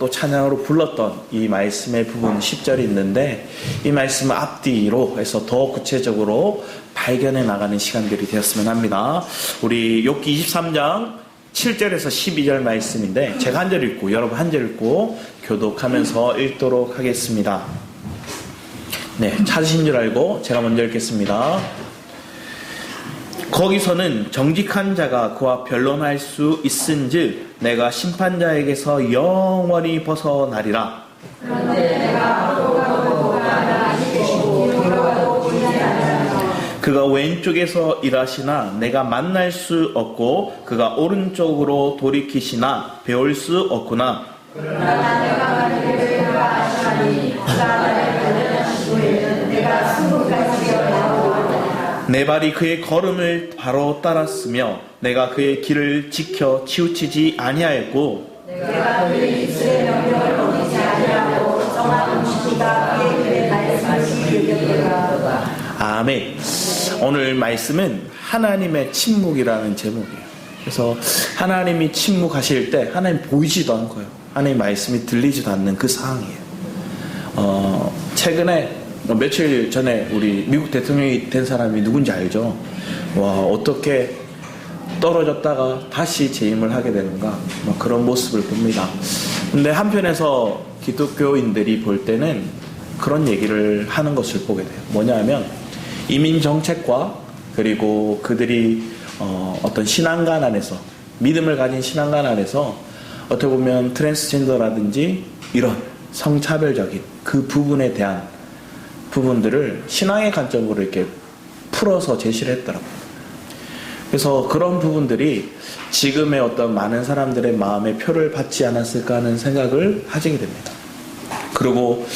또 찬양으로 불렀던 이 말씀의 부분 10절이 있는데, 이 말씀을 앞뒤로 해서 더 구체적으로 발견해 나가는 시간들이 되었으면 합니다. 우리 욥기 23장 7절에서 12절 말씀인데, 제가 한 절 읽고 여러분 한 절 읽고 교독하면서 읽도록 하겠습니다. 네, 찾으신 줄 알고 제가 먼저 읽겠습니다. 거기서는 정직한 자가 그와 변론할 수 있은즉 내가 심판자에게서 영원히 벗어나리라. 그가 왼쪽에서 일하시나 내가 만날 수 없고 그가 오른쪽으로 돌이키시나 배울 수 없구나. 그러나 내가 만일에 그가 아시나니 그가 나를 관련한 후에는 내가 승부까지 내 발이 그의 걸음을 바로 따랐으며 내가 그의 길을 지켜 치우치지 아니하였고 내가 그의 입술의 명령을 어기지 아니하고 정한 음식이가 그의 길에 말씀을 이겼도다. 아멘. 오늘 말씀은 하나님의 침묵이라는 제목이에요. 그래서 하나님이 침묵하실 때 하나님 보이지도 않고요, 하나님 말씀이 들리지도 않는 그 상황이에요. 최근에 며칠 전에 우리 미국 대통령이 된 사람이 누군지 알죠? 와, 어떻게 떨어졌다가 다시 재임을 하게 되는가, 그런 모습을 봅니다. 근데 한편에서 기독교인들이 볼 때는 그런 얘기를 하는 것을 보게 돼요. 뭐냐면 이민 정책과 그리고 그들이 어떤 신앙관 안에서, 믿음을 가진 신앙관 안에서 어떻게 보면 트랜스젠더라든지 이런 성차별적인 그 부분에 대한 부분들을 신앙의 관점으로 이렇게 풀어서 제시를 했더라고요. 그래서 그런 부분들이 지금의 어떤 많은 사람들의 마음에 표를 받지 않았을까 하는 생각을 하게 됩니다. 그리고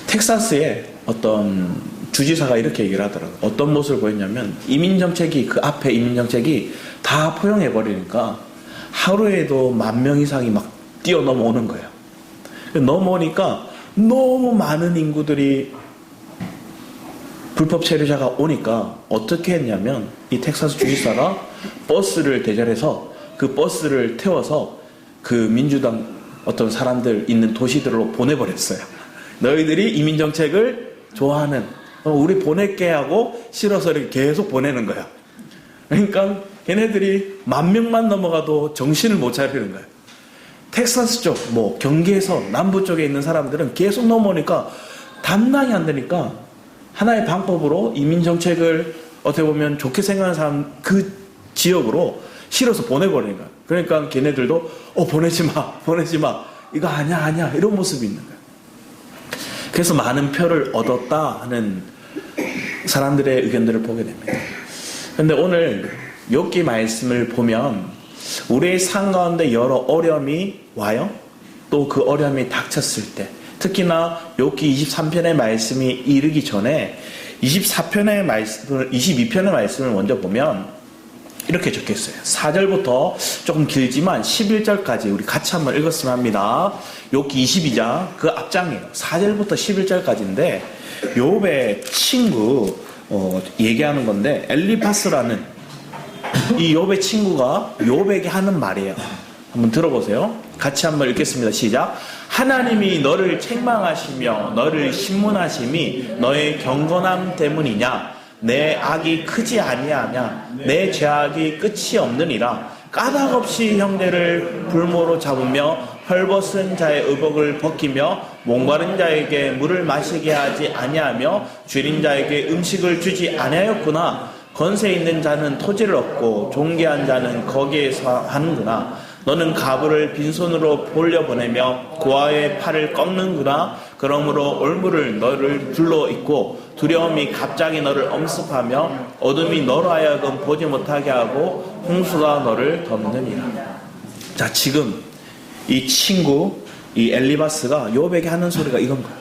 텍사스에 어떤 주지사가 이렇게 얘기를 하더라고요. 어떤 모습을 보였냐면 이민정책이, 그 앞에 이민정책이 다 포용해버리니까 하루에도 10,000명 이상이 막 뛰어넘어오는 거예요. 넘어오니까 너무 많은 인구들이 불법 체류자가 오니까 어떻게 했냐면 이 텍사스 주지사가 버스를 대절해서 그 버스를 태워서 그 민주당 어떤 사람들 있는 도시들로 보내버렸어요. 너희들이 이민정책을 좋아하는, 우리 보낼게 하고 실어서 이렇게 계속 보내는 거야. 그러니까 걔네들이 10,000명만 넘어가도 정신을 못 차리는 거야. 텍사스 쪽, 경계에서 남부 쪽에 있는 사람들은 계속 넘어오니까 감당이 안 되니까 하나의 방법으로 이민정책을 어떻게 보면 좋게 생각하는 사람 그 지역으로 실어서 보내버리는 거야. 그러니까 걔네들도 보내지 마, 이거 아니야 이런 모습이 있는 거야. 그래서 많은 표를 얻었다 하는 사람들의 의견들을 보게 됩니다. 그런데 오늘 욥기 말씀을 보면 우리의 삶 가운데 여러 어려움이 와요. 또 그 어려움이 닥쳤을 때, 특히나 욥기 23편의 말씀이 이르기 전에 22편의 말씀을 먼저 보면 이렇게 적혀있어요. 4절부터 조금 길지만 11절까지 우리 같이 한번 읽었으면 합니다. 욥기 22장 그 앞장이에요. 4절부터 11절까지인데 욥의 친구 얘기하는 건데, 엘리파스라는 이 욥의 친구가 욥에게 하는 말이에요. 한번 들어보세요. 같이 한번 읽겠습니다. 시작. 하나님이 너를 책망하시며 너를 신문하심이 너의 경건함 때문이냐? 내 악이 크지 아니하냐? 내 죄악이 끝이 없느니라. 까닭없이 형제를 불모로 잡으며 헐벗은 자의 의복을 벗기며 목마른 자에게 물을 마시게 하지 아니하며 줄인 자에게 음식을 주지 아니하였구나. 건세 있는 자는 토지를 얻고 존귀한 자는 거기에서 하는구나. 너는 가부를 빈손으로 돌려보내며 고아의 팔을 꺾는구나. 그러므로 올무를 너를 둘러있고 두려움이 갑자기 너를 엄습하며 어둠이 너로 하여금 보지 못하게 하고 홍수가 너를 덮느니라. 자, 지금 이 친구, 이 엘리바스가 욥에게 하는 소리가 이건 거야.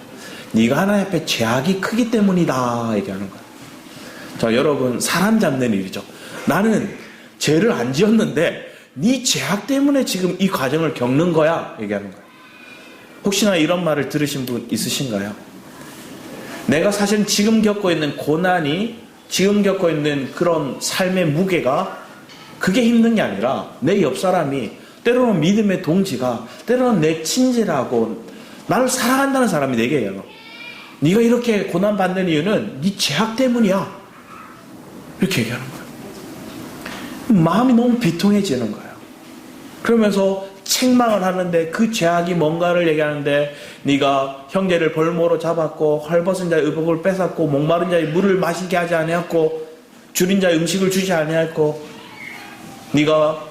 네가 하나님 앞에 죄악이 크기 때문이다 얘기하는 거야. 자, 여러분, 사람 잡는 일이죠. 나는 죄를 안 지었는데 네 죄악 때문에 지금 이 과정을 겪는 거야 얘기하는 거야. 혹시나 이런 말을 들으신 분 있으신가요? 내가 사실 지금 겪고 있는 고난이, 지금 겪고 있는 그런 삶의 무게가 그게 힘든 게 아니라 내 옆 사람이 때로는 믿음의 동지가, 때로는 내 친지라고 나를 사랑한다는 사람이 내게요. 네가 이렇게 고난받는 이유는 네 죄악 때문이야. 이렇게 얘기하는 거예요. 마음이 너무 비통해지는 거예요. 그러면서 책망을 하는데 그 죄악이 뭔가를 얘기하는데 네가 형제를 벌모로 잡았고 헐벗은 자의 의복을 뺏었고 목마른 자의 물을 마시게 하지 아니했고 줄인 자의 음식을 주지 아니했고 네가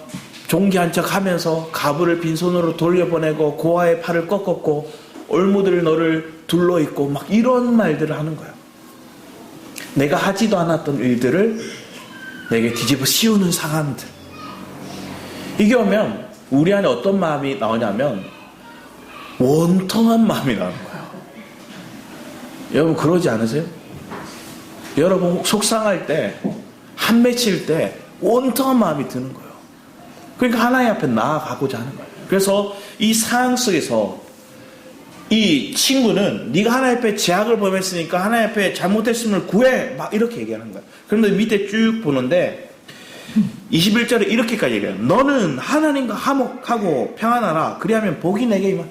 종기한 척 하면서 가부를 빈손으로 돌려보내고 고아의 팔을 꺾었고 올무들 너를 둘러있고 막 이런 말들을 하는 거예요. 내가 하지도 않았던 일들을 내게 뒤집어 씌우는 상황들. 이게 오면 우리 안에 어떤 마음이 나오냐면 원통한 마음이 나오는 거예요. 여러분 그러지 않으세요? 여러분 속상할 때, 한 맺힐 때 원통한 마음이 드는 거예요. 그러니까 하나님 앞에 나아가고자 하는 거예요. 그래서 이 상황 속에서 이 친구는 네가 하나님 앞에 죄악을 범했으니까 하나님 앞에 잘못했음을 구해 막 이렇게 얘기하는 거예요. 그런데 밑에 쭉 보는데 21절에 이렇게까지 얘기해요. 너는 하나님과 화목하고 평안하라. 그리하면 복이 내게 임하.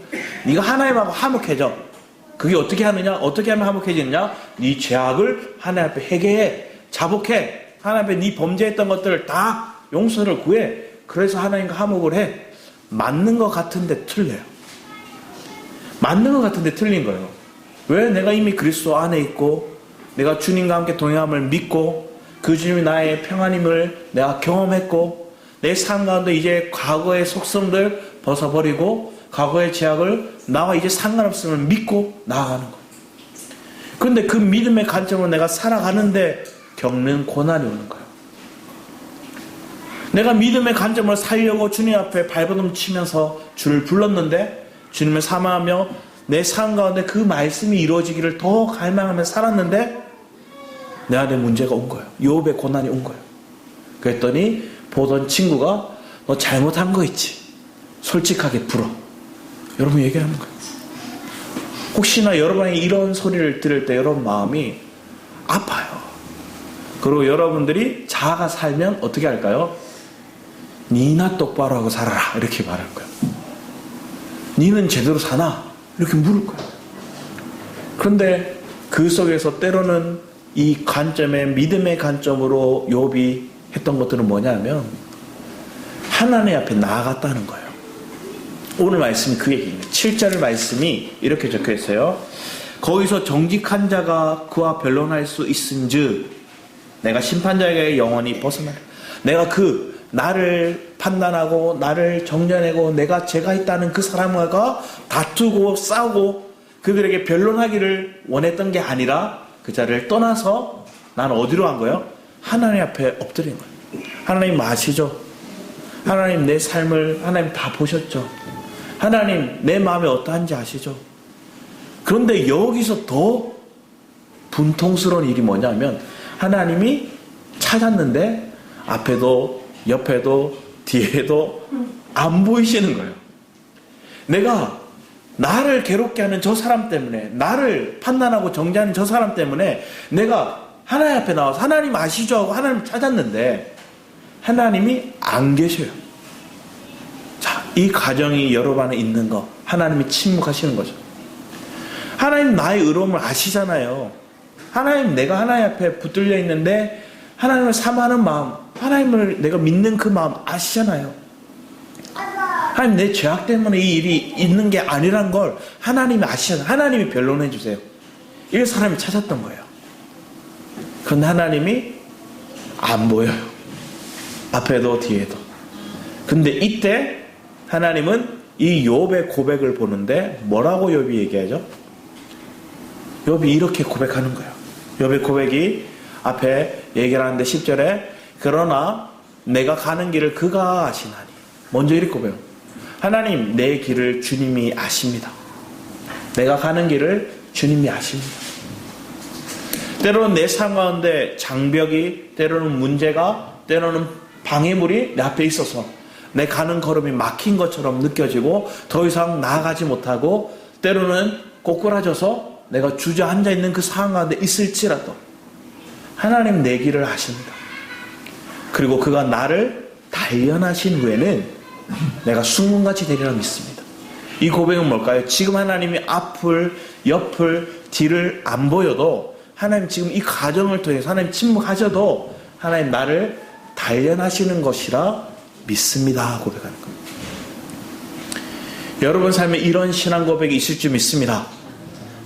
네가 하나님하고 화목해져. 그게 어떻게 하느냐? 어떻게 하면 화목해지느냐? 네 죄악을 하나님 앞에 회개해. 자복해. 하나님 앞에 네 범죄했던 것들을 다 용서를 구해. 그래서 하나님과 화목을 해. 맞는 것 같은데 틀려요. 맞는 것 같은데 틀린 거예요. 왜? 내가 이미 그리스도 안에 있고 내가 주님과 함께 동행함을 믿고 그 주님이 나의 평안임을 내가 경험했고 내 삶 가운데 이제 과거의 속성들 벗어버리고 과거의 죄악을 나와 이제 상관없음을 믿고 나아가는 거예요. 그런데 그 믿음의 관점으로 내가 살아가는데 겪는 고난이 오는 거예요. 내가 믿음의 관점으로 살려고 주님 앞에 발버둥 치면서 주를 불렀는데 주님을 사모하며 내 삶 가운데 그 말씀이 이루어지기를 더 갈망하며 살았는데 내 안에 문제가 온 거예요. 욥의 고난이 온 거예요. 그랬더니 보던 친구가 너 잘못한 거 있지? 솔직하게 풀어. 여러분 얘기하는 거예요. 혹시나 여러분이 이런 소리를 들을 때 여러분 마음이 아파요. 그리고 여러분들이 자아가 살면 어떻게 할까요? 니나 똑바로 하고 살아라 이렇게 말할 거예요. 니는 제대로 사나? 이렇게 물을 거예요. 그런데 그 속에서 때로는 이 관점의 믿음의 관점으로 욥이 했던 것들은 뭐냐면 하나님 앞에 나아갔다는 거예요. 오늘 말씀이 그 얘기입니다. 7절 말씀이 이렇게 적혀 있어요. 거기서 정직한 자가 그와 변론할 수 있은즉 내가 심판자에게 영원히 벗어나라. 내가 나를 판단하고 나를 정죄내고 내가 죄가 있다는 그 사람과 다투고 싸우고 그들에게 변론하기를 원했던 게 아니라 그 자리를 떠나서 나는 어디로 간 거예요? 하나님 앞에 엎드린 거예요. 하나님 아시죠? 하나님 내 삶을 하나님 다 보셨죠? 하나님 내 마음이 어떠한지 아시죠? 그런데 여기서 더 분통스러운 일이 뭐냐면 하나님이 찾았는데 앞에도 옆에도 뒤에도 안 보이시는 거예요. 내가 나를 괴롭게 하는 저 사람 때문에 나를 판단하고 정죄하는 저 사람 때문에 내가 하나님 앞에 나와서 하나님 아시죠? 하고 하나님 찾았는데 하나님이 안 계셔요. 자, 이 가정이 여러분 안에 있는 거 하나님이 침묵하시는 거죠. 하나님 나의 의로움을 아시잖아요. 하나님 내가 하나님 앞에 붙들려 있는데 하나님을 사모하는 마음, 하나님을 내가 믿는 그 마음 아시잖아요. 하나님 내 죄악 때문에 이 일이 있는 게 아니란 걸 하나님이 아시잖아요. 하나님이 변론해 주세요. 이 사람이 찾았던 거예요. 그런데 하나님이 안 보여요. 앞에도 뒤에도. 근데 이때 하나님은 이 욥의 고백을 보는데 뭐라고 욥이 얘기하죠? 욥이 이렇게 고백하는 거예요. 욥의 고백이 앞에 얘기를 하는데 10절에 그러나 내가 가는 길을 그가 아시나니. 먼저 이렇게 고백해요. 하나님 내 길을 주님이 아십니다. 내가 가는 길을 주님이 아십니다. 때로는 내 삶 가운데 장벽이, 때로는 문제가, 때로는 방해물이 내 앞에 있어서 내 가는 걸음이 막힌 것처럼 느껴지고 더 이상 나아가지 못하고 때로는 꼬꾸라져서 내가 주저앉아 있는 그 상황 가운데 있을지라도 하나님 내 길을 아십니다. 그리고 그가 나를 단련하신 후에는 내가 순금같이 되리라 믿습니다. 이 고백은 뭘까요? 지금 하나님이 앞을, 옆을, 뒤를 안 보여도 하나님 지금 이 과정을 통해서 하나님 침묵하셔도 하나님 나를 단련하시는 것이라 믿습니다. 고백하는 겁니다. 여러분 삶에 이런 신앙 고백이 있을 줄 믿습니다.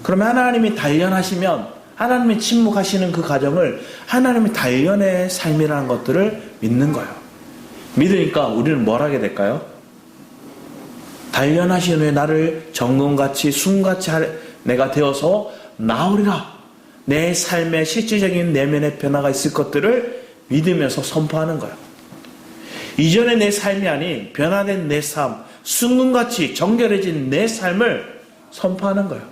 그러면 하나님이 단련하시면 하나님이 침묵하시는 그 과정을 하나님이 단련의 삶이라는 것들을 믿는 거예요. 믿으니까 우리는 뭘 하게 될까요? 단련하신 후에 나를 정금같이 순같이 내가 되어서 나오리라. 내 삶의 실질적인 내면의 변화가 있을 것들을 믿으면서 선포하는 거예요. 이전의 내 삶이 아닌 변화된 내 삶, 순금같이 정결해진 내 삶을 선포하는 거예요.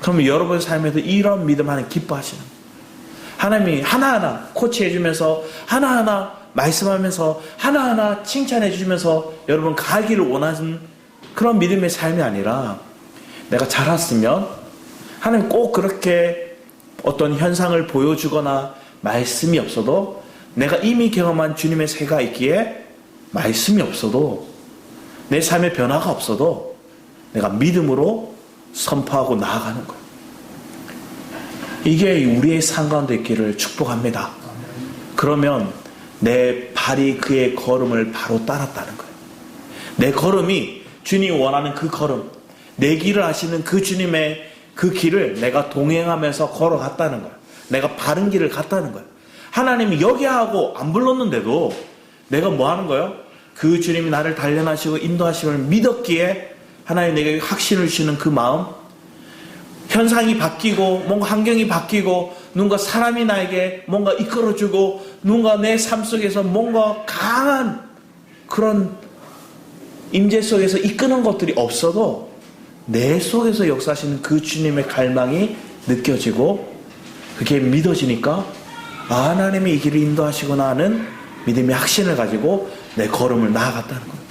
그러면 여러분 삶에도 이런 믿음 하나님 기뻐하시는 거예요. 하나님이 하나하나 코치해주면서 하나하나 말씀하면서 하나하나 칭찬해주면서 여러분 가기를 원하는 그런 믿음의 삶이 아니라 내가 자랐으면 하나님 꼭 그렇게 어떤 현상을 보여주거나 말씀이 없어도 내가 이미 경험한 주님의 세가 있기에 말씀이 없어도 내 삶의 변화가 없어도 내가 믿음으로 선포하고 나아가는 거예요. 이게 우리의 삶 가운데 있기를 축복합니다. 그러면 내 발이 그의 걸음을 바로 따랐다는 거예요. 내 걸음이 주님이 원하는 그 걸음, 내 길을 하시는 그 주님의 그 길을 내가 동행하면서 걸어갔다는 거예요. 내가 바른 길을 갔다는 거예요. 하나님이 여기 하고 안 불렀는데도 내가 뭐 하는 거예요? 그 주님이 나를 단련하시고 인도하심을 믿었기에 하나님 내게 확신을 주시는 그 마음, 현상이 바뀌고 뭔가 환경이 바뀌고 누군가 사람이 나에게 뭔가 이끌어주고 누군가 내 삶 속에서 뭔가 강한 그런 임재 속에서 이끄는 것들이 없어도 내 속에서 역사하시는 그 주님의 갈망이 느껴지고 그게 믿어지니까 하나님이 이 길을 인도하시구나 하는 믿음의 확신을 가지고 내 걸음을 나아갔다는 거예요.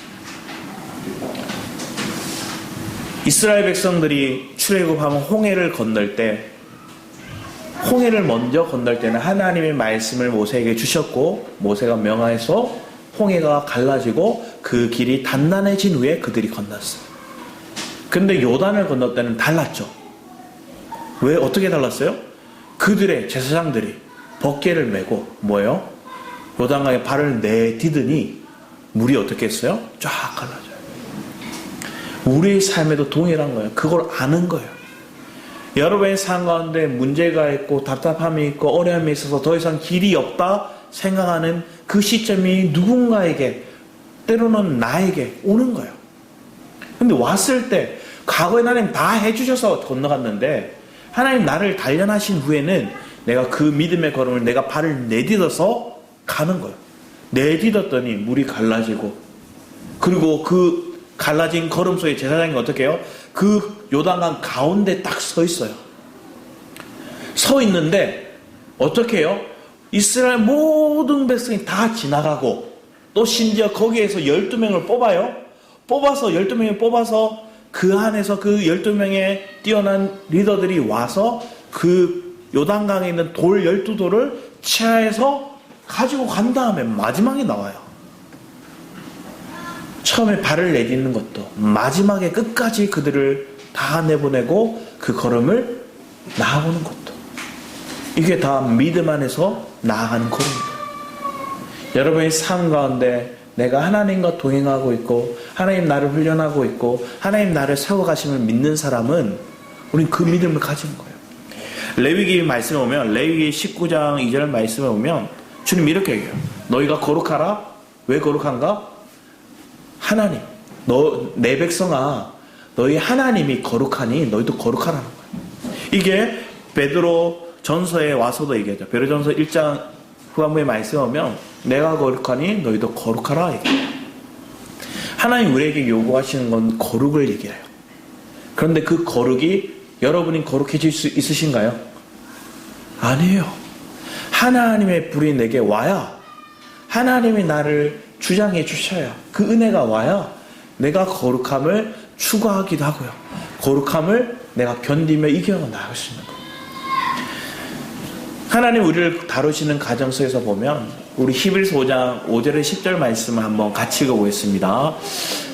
이스라엘 백성들이 출애굽하면 홍해를 건널 때 홍해를 먼저 건널 때는 하나님의 말씀을 모세에게 주셨고 모세가 명하여서 홍해가 갈라지고 그 길이 단단해진 후에 그들이 건넜어요. 근데 요단을 건널 때는 달랐죠. 왜 어떻게 달랐어요? 그들의 제사장들이 벗개를 메고 뭐예요? 요단강에 발을 내디드니 물이 어떻게 했어요? 쫙 갈라져요. 우리의 삶에도 동일한 거예요. 그걸 아는 거예요. 여러분의 삶 가운데 문제가 있고 답답함이 있고 어려움이 있어서 더 이상 길이 없다 생각하는 그 시점이 누군가에게 때로는 나에게 오는 거예요. 근데 왔을 때 과거에 하나님 다 해주셔서 건너갔는데 하나님 나를 단련하신 후에는 내가 그 믿음의 걸음을 내가 발을 내딛어서 가는 거예요. 내딛었더니 물이 갈라지고 그리고 그 갈라진 걸음 속에 제사장이 어떻게 해요? 그 요단강 가운데 딱 서 있어요. 서 있는데 어떻게 해요? 이스라엘 모든 백성이 다 지나가고 또 심지어 거기에서 12명을 뽑아요. 뽑아서 12명을 뽑아서 그 안에서 그 12명의 뛰어난 리더들이 와서 그 요단강에 있는 돌 12돌을 치하해서 가지고 간 다음에 마지막에 나와요. 처음에 발을 내딛는 것도 마지막에 끝까지 그들을 다 내보내고 그 걸음을 나아오는 것도 이게 다 믿음 안에서 나아가는 걸음입니다. 여러분의 삶 가운데 내가 하나님과 동행하고 있고 하나님 나를 훈련하고 있고 하나님 나를 세워가심을 믿는 사람은 우린 그 믿음을 가지는 거예요. 레위기 말씀에 오면 레위기 19장 2절 말씀에 오면 주님 이렇게 얘기해요. 너희가 거룩하라. 왜 거룩한가? 하나님 내 백성아 너희 하나님이 거룩하니 너희도 거룩하라는 거예요. 이게 베드로 전서에 와서도 얘기하죠. 베드로 전서 1장 후반부에 말씀에 오면 내가 거룩하니 너희도 거룩하라 얘기해요. 하나님 우리에게 요구하시는 건 거룩을 얘기해요. 그런데 그 거룩이 여러분이 거룩해질 수 있으신가요? 아니에요. 하나님의 불이 내게 와야 하나님이 나를 주장해 주셔야 그 은혜가 와야 내가 거룩함을 추구하기도 하고요. 거룩함을 내가 견디며 이겨서 나아갈 수 있는 거예요. 하나님 우리를 다루시는 가정 속에서 보면 우리 히브리서 5장 5절에 10절 말씀을 한번 같이 읽어보겠습니다.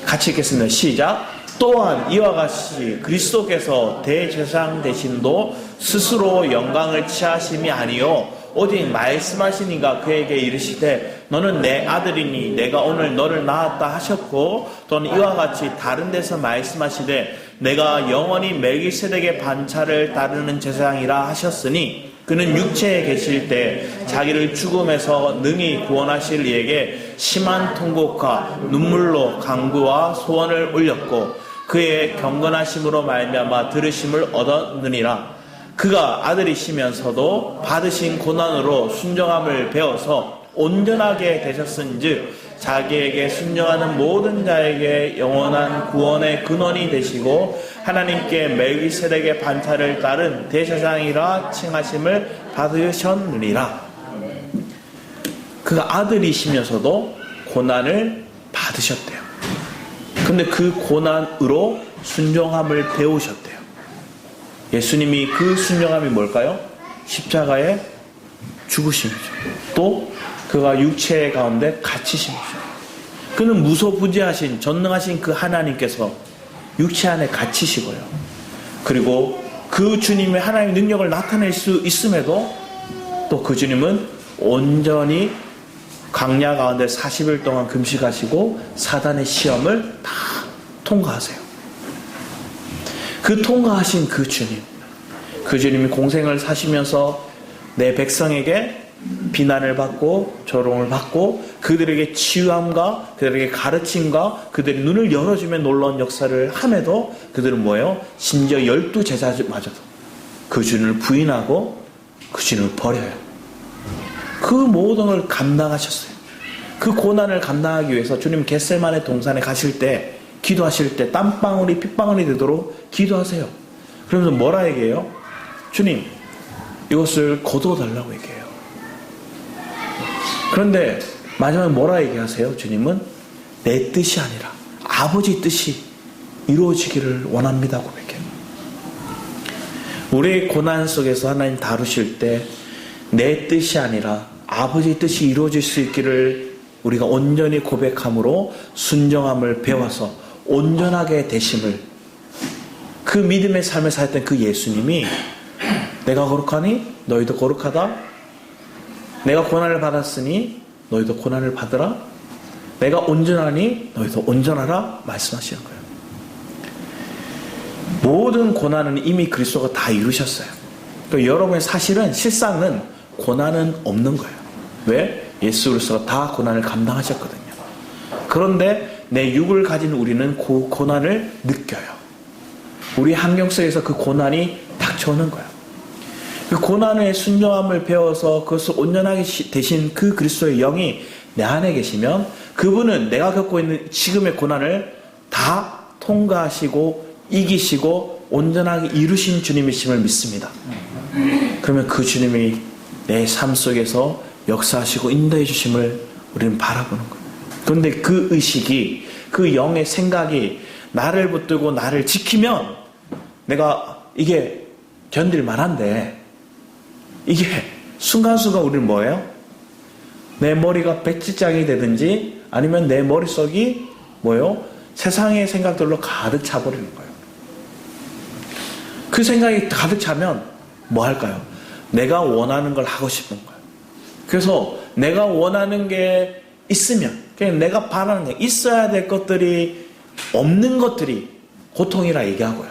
같이 읽겠습니다. 시작. 또한 이와 같이 그리스도께서 대제사장 되심도 스스로 영광을 취하심이 아니요 오직 말씀하시니가 그에게 이르시되 너는 내 아들이니 내가 오늘 너를 낳았다 하셨고, 또는 이와 같이 다른 데서 말씀하시되 내가 영원히 멜기세덱의 반차를 따르는 제사장이라 하셨으니, 그는 육체에 계실 때 자기를 죽음에서 능히 구원하실 이에게 심한 통곡과 눈물로 간구와 소원을 올렸고 그의 경건하심으로 말미암아 들으심을 얻었느니라. 그가 아들이시면서도 받으신 고난으로 순종함을 배워서 온전하게 되셨은즉 자기에게 순종하는 모든 자에게 영원한 구원의 근원이 되시고 하나님께 멜기세덱의 반차를 따른 대제사장이라 칭하심을 받으셨느니라. 그가 아들이시면서도 고난을 받으셨대요. 근데 그 고난으로 순종함을 배우셨대요. 예수님이 그 순종함이 뭘까요? 십자가에 죽으심이죠. 또 그가 육체 가운데 갇히심이죠. 그는 무소부지하신 전능하신 그 하나님께서 육체 안에 갇히시고요. 그리고 그 주님의 하나님의 능력을 나타낼 수 있음에도 또 그 주님은 온전히 광야 가운데 40일 동안 금식하시고 사단의 시험을 다 통과하세요. 그 통과하신 그 주님, 그 주님이 공생을 사시면서 내 백성에게 비난을 받고 조롱을 받고 그들에게 치유함과 그들에게 가르침과 그들의 눈을 열어주며 놀라운 역사를 함에도 그들은 뭐예요? 심지어 12제자마저도 그 주님을 부인하고 그 주님을 버려요. 그 모든 걸 감당하셨어요. 그 고난을 감당하기 위해서 주님 겟세마네 동산에 가실 때, 기도하실 때 땀방울이 핏방울이 되도록 기도하세요. 그러면서 뭐라 얘기해요? 주님, 이것을 거두어달라고 얘기해요. 그런데 마지막에 뭐라 얘기하세요? 주님은 내 뜻이 아니라 아버지 뜻이 이루어지기를 원합니다고 얘기해요. 우리의 고난 속에서 하나님 다루실 때 내 뜻이 아니라 아버지 뜻이 이루어질 수 있기를 우리가 온전히 고백함으로 순종함을 배워서 온전하게 되심을, 그 믿음의 삶을 살았던 그 예수님이 내가 거룩하니 너희도 거룩하다, 내가 고난을 받았으니 너희도 고난을 받으라, 내가 온전하니 너희도 온전하라 말씀하시는 거예요. 모든 고난은 이미 그리스도가 다 이루셨어요. 그러니까 여러분의 사실은 실상은 고난은 없는 거예요. 왜? 예수 그리스도가 다 고난을 감당하셨거든요. 그런데 내 육을 가진 우리는 그 고난을 느껴요. 우리 환경 속에서 그 고난이 닥쳐오는 거예요. 그 고난의 순종함을 배워서 그것을 온전하게 되신 그 그리스도의 영이 내 안에 계시면 그분은 내가 겪고 있는 지금의 고난을 다 통과하시고 이기시고 온전하게 이루신 주님이심을 믿습니다. 그러면 그 주님이 내 삶 속에서 역사하시고 인도해 주심을 우리는 바라보는 거예요. 그런데 그 의식이, 그 영의 생각이 나를 붙들고 나를 지키면 내가 이게 견딜 만한데, 이게 순간순간 우리는 뭐예요? 내 머리가 백지장이 되든지 아니면 내 머릿속이 뭐예요? 세상의 생각들로 가득 차버리는 거예요. 그 생각이 가득 차면 뭐 할까요? 내가 원하는 걸 하고 싶은 거예요. 그래서 내가 원하는 게 있으면, 그냥 내가 바라는 게 있어야 될 것들이 없는 것들이 고통이라 얘기하고요.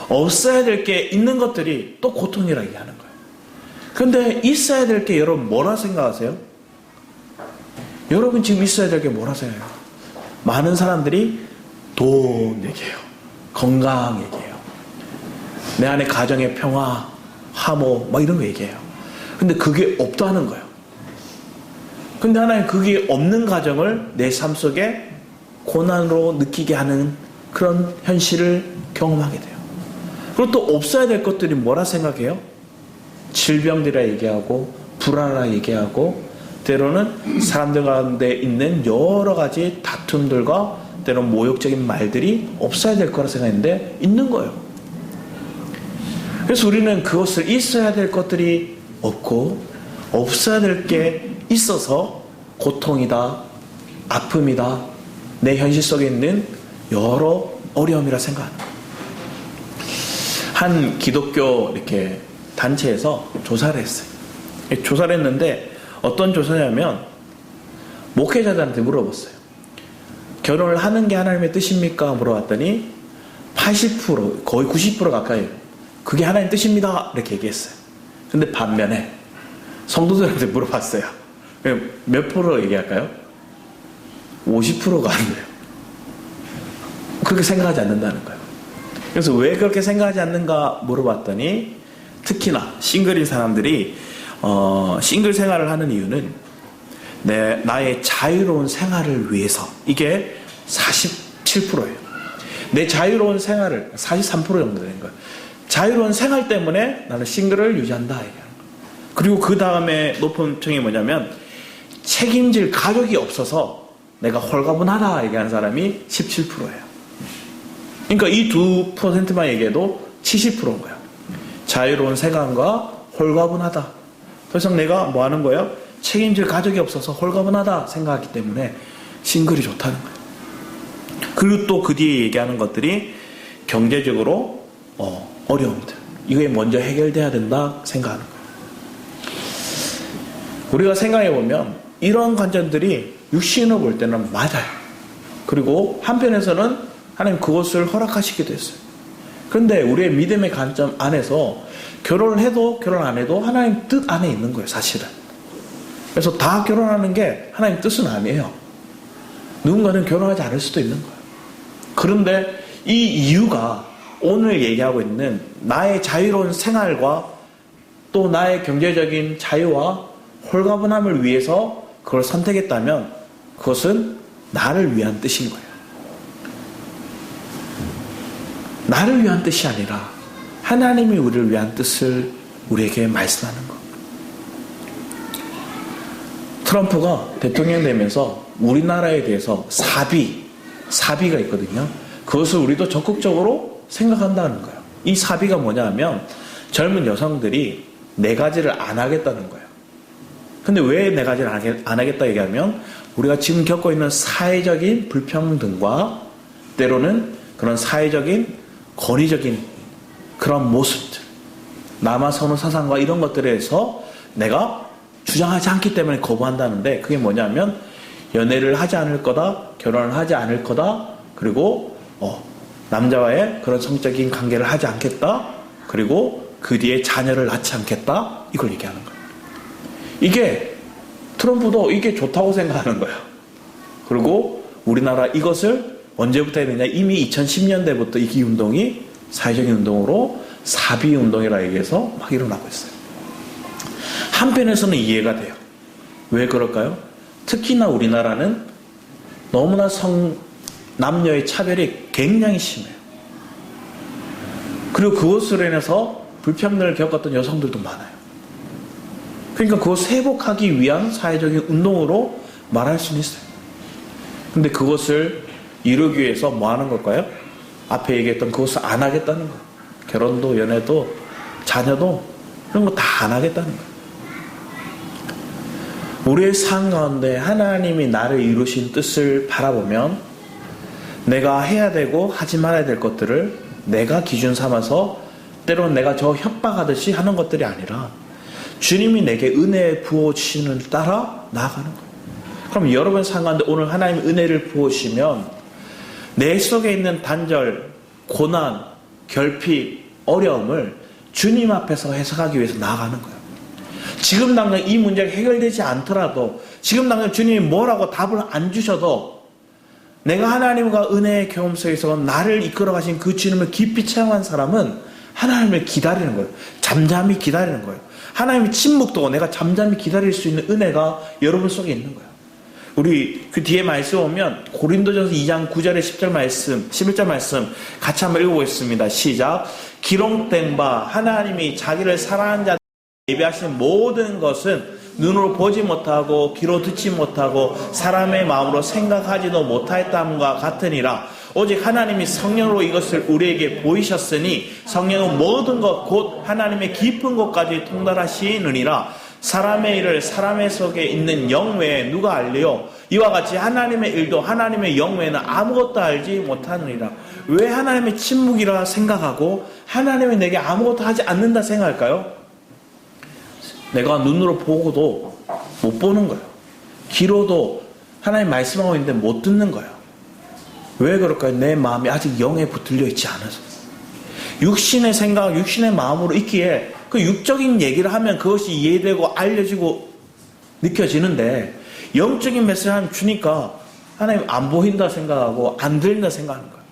없어야 될 게 있는 것들이 또 고통이라 얘기하는 거예요. 그런데 있어야 될 게 여러분 뭐라 생각하세요? 여러분 지금 있어야 될 게 뭐라 생각해요? 많은 사람들이 돈 얘기해요. 건강 얘기해요. 내 안에 가정의 평화, 화목, 막 이런 거 얘기해요. 근데 그게 없다는 거예요. 근데 하나님 그게 없는 가정을 내 삶 속에 고난으로 느끼게 하는 그런 현실을 경험하게 돼요. 그리고 또 없어야 될 것들이 뭐라 생각해요? 질병들이라 얘기하고 불안이라 얘기하고 때로는 사람들 가운데 있는 여러 가지 다툼들과 때로는 모욕적인 말들이 없어야 될 거라 생각했는데 있는 거예요. 그래서 우리는 그것을 있어야 될 것들이 없고 없어야 될 게 있어서 고통이다, 아픔이다, 내 현실 속에 있는 여러 어려움이라 생각합니다. 한 기독교 이렇게 단체에서 조사를 했어요. 조사를 했는데 어떤 조사냐면 목회자들한테 물어봤어요. 결혼을 하는 게 하나님의 뜻입니까? 물어봤더니 80%, 거의 90% 가까이 그게 하나님 뜻입니다. 이렇게 얘기했어요. 근데 반면에 성도들한테 물어봤어요. 몇 프로 얘기할까요? 50%가 안 돼요. 그렇게 생각하지 않는다는 거예요. 그래서 왜 그렇게 생각하지 않는가 물어봤더니 특히나 싱글인 사람들이 싱글 생활을 하는 이유는 나의 자유로운 생활을 위해서, 이게 47%예요. 내 자유로운 생활을 43% 정도 되는 거예요. 자유로운 생활 때문에 나는 싱글을 유지한다. 그리고 그 다음에 높은 층이 뭐냐면 책임질 가족이 없어서 내가 홀가분하다 얘기하는 사람이 17%예요. 그러니까 이 2%만 얘기해도 70%인 거예요. 자유로운 생활과 홀가분하다. 더 이상 내가 뭐 하는 거예요? 책임질 가족이 없어서 홀가분하다 생각하기 때문에 싱글이 좋다는 거예요. 그리고 또 그 뒤에 얘기하는 것들이 경제적으로 어려움들, 이게 먼저 해결돼야 된다 생각하는 거예요. 우리가 생각해보면 이런 관점들이 육신으로 볼 때는 맞아요. 그리고 한편에서는 하나님 그것을 허락하시기도 했어요. 그런데 우리의 믿음의 관점 안에서 결혼을 해도 결혼 안 해도 하나님 뜻 안에 있는 거예요, 사실은. 그래서 다 결혼하는 게 하나님 뜻은 아니에요. 누군가는 결혼하지 않을 수도 있는 거예요. 그런데 이 이유가 오늘 얘기하고 있는 나의 자유로운 생활과 또 나의 경제적인 자유와 홀가분함을 위해서 그걸 선택했다면 그것은 나를 위한 뜻인 거예요. 나를 위한 뜻이 아니라 하나님이 우리를 위한 뜻을 우리에게 말씀하는 것. 트럼프가 대통령 되면서 우리나라에 대해서 사비가 있거든요. 그것을 우리도 적극적으로 생각한다는 거예요. 이 사비가 뭐냐 하면 젊은 여성들이 네 가지를 안 하겠다는 거예요. 근데 왜 네 가지를 안 하겠다 얘기하면 우리가 지금 겪고 있는 사회적인 불평등과 때로는 그런 사회적인 권위적인 그런 모습들, 남아 선호 사상과 이런 것들에 대해서 내가 주장하지 않기 때문에 거부한다는데, 그게 뭐냐면 연애를 하지 않을 거다, 결혼을 하지 않을 거다, 그리고 남자와의 그런 성적인 관계를 하지 않겠다, 그리고 그 뒤에 자녀를 낳지 않겠다, 이걸 얘기하는 거예요. 이게 트럼프도 이게 좋다고 생각하는 거예요. 그리고 우리나라 이것을 언제부터 했느냐, 이미 2010년대부터 이 운동이 사회적인 운동으로 사비 운동이라 얘기해서 막 일어나고 있어요. 한편에서는 이해가 돼요. 왜 그럴까요? 특히나 우리나라는 너무나 남녀의 차별이 굉장히 심해요. 그리고 그것으로 인해서 불평등을 겪었던 여성들도 많아요. 그러니까 그것을 회복하기 위한 사회적인 운동으로 말할 수는 있어요. 근데 그것을 이루기 위해서 뭐 하는 걸까요? 앞에 얘기했던 그것을 안 하겠다는 거예요. 결혼도 연애도 자녀도 이런 거 다 안 하겠다는 거예요. 우리의 삶 가운데 하나님이 나를 이루신 뜻을 바라보면 내가 해야 되고 하지 말아야 될 것들을 내가 기준 삼아서 때로는 내가 저 협박하듯이 하는 것들이 아니라 주님이 내게 은혜 부어주시는 따라 나아가는 거예요. 그럼 여러분 삶 가운데 오늘 하나님의 은혜를 부어주시면 내 속에 있는 단절, 고난, 결핍, 어려움을 주님 앞에서 해석하기 위해서 나아가는 거예요. 지금 당장 이 문제가 해결되지 않더라도, 지금 당장 주님이 뭐라고 답을 안 주셔도 내가 하나님과 은혜의 경험 속에서 나를 이끌어 가신 그 주님을 깊이 체험한 사람은 하나님을 기다리는 거예요. 잠잠히 기다리는 거예요. 하나님의 침묵도 내가 잠잠히 기다릴 수 있는 은혜가 여러분 속에 있는 거예요. 우리 그 뒤에 말씀 보면 고린도전서 2장 9절에 10절 말씀, 11절 말씀 같이 한번 읽어보겠습니다. 시작. 기록된 바 하나님이 자기를 사랑하는 자들 예비하신 모든 것은 눈으로 보지 못하고 귀로 듣지 못하고 사람의 마음으로 생각하지도 못하였다함과 같으니라. 오직 하나님이 성령으로 이것을 우리에게 보이셨으니 성령은 모든 것 곧 하나님의 깊은 곳까지 통달하시느니라. 사람의 일을 사람의 속에 있는 영 외에 누가 알리요? 이와 같이 하나님의 일도 하나님의 영 외에는 아무것도 알지 못하느니라. 왜 하나님의 침묵이라 생각하고 하나님이 내게 아무것도 하지 않는다 생각할까요? 내가 눈으로 보고도 못 보는 거예요. 귀로도 하나님 말씀하고 있는데 못 듣는 거예요. 왜 그럴까요? 내 마음이 아직 영에 붙들려 있지 않아서. 육신의 생각, 육신의 마음으로 있기에 그 육적인 얘기를 하면 그것이 이해되고 알려지고 느껴지는데 영적인 메시지를 하나님 주니까 하나님 안 보인다 생각하고 안 들린다 생각하는 거예요.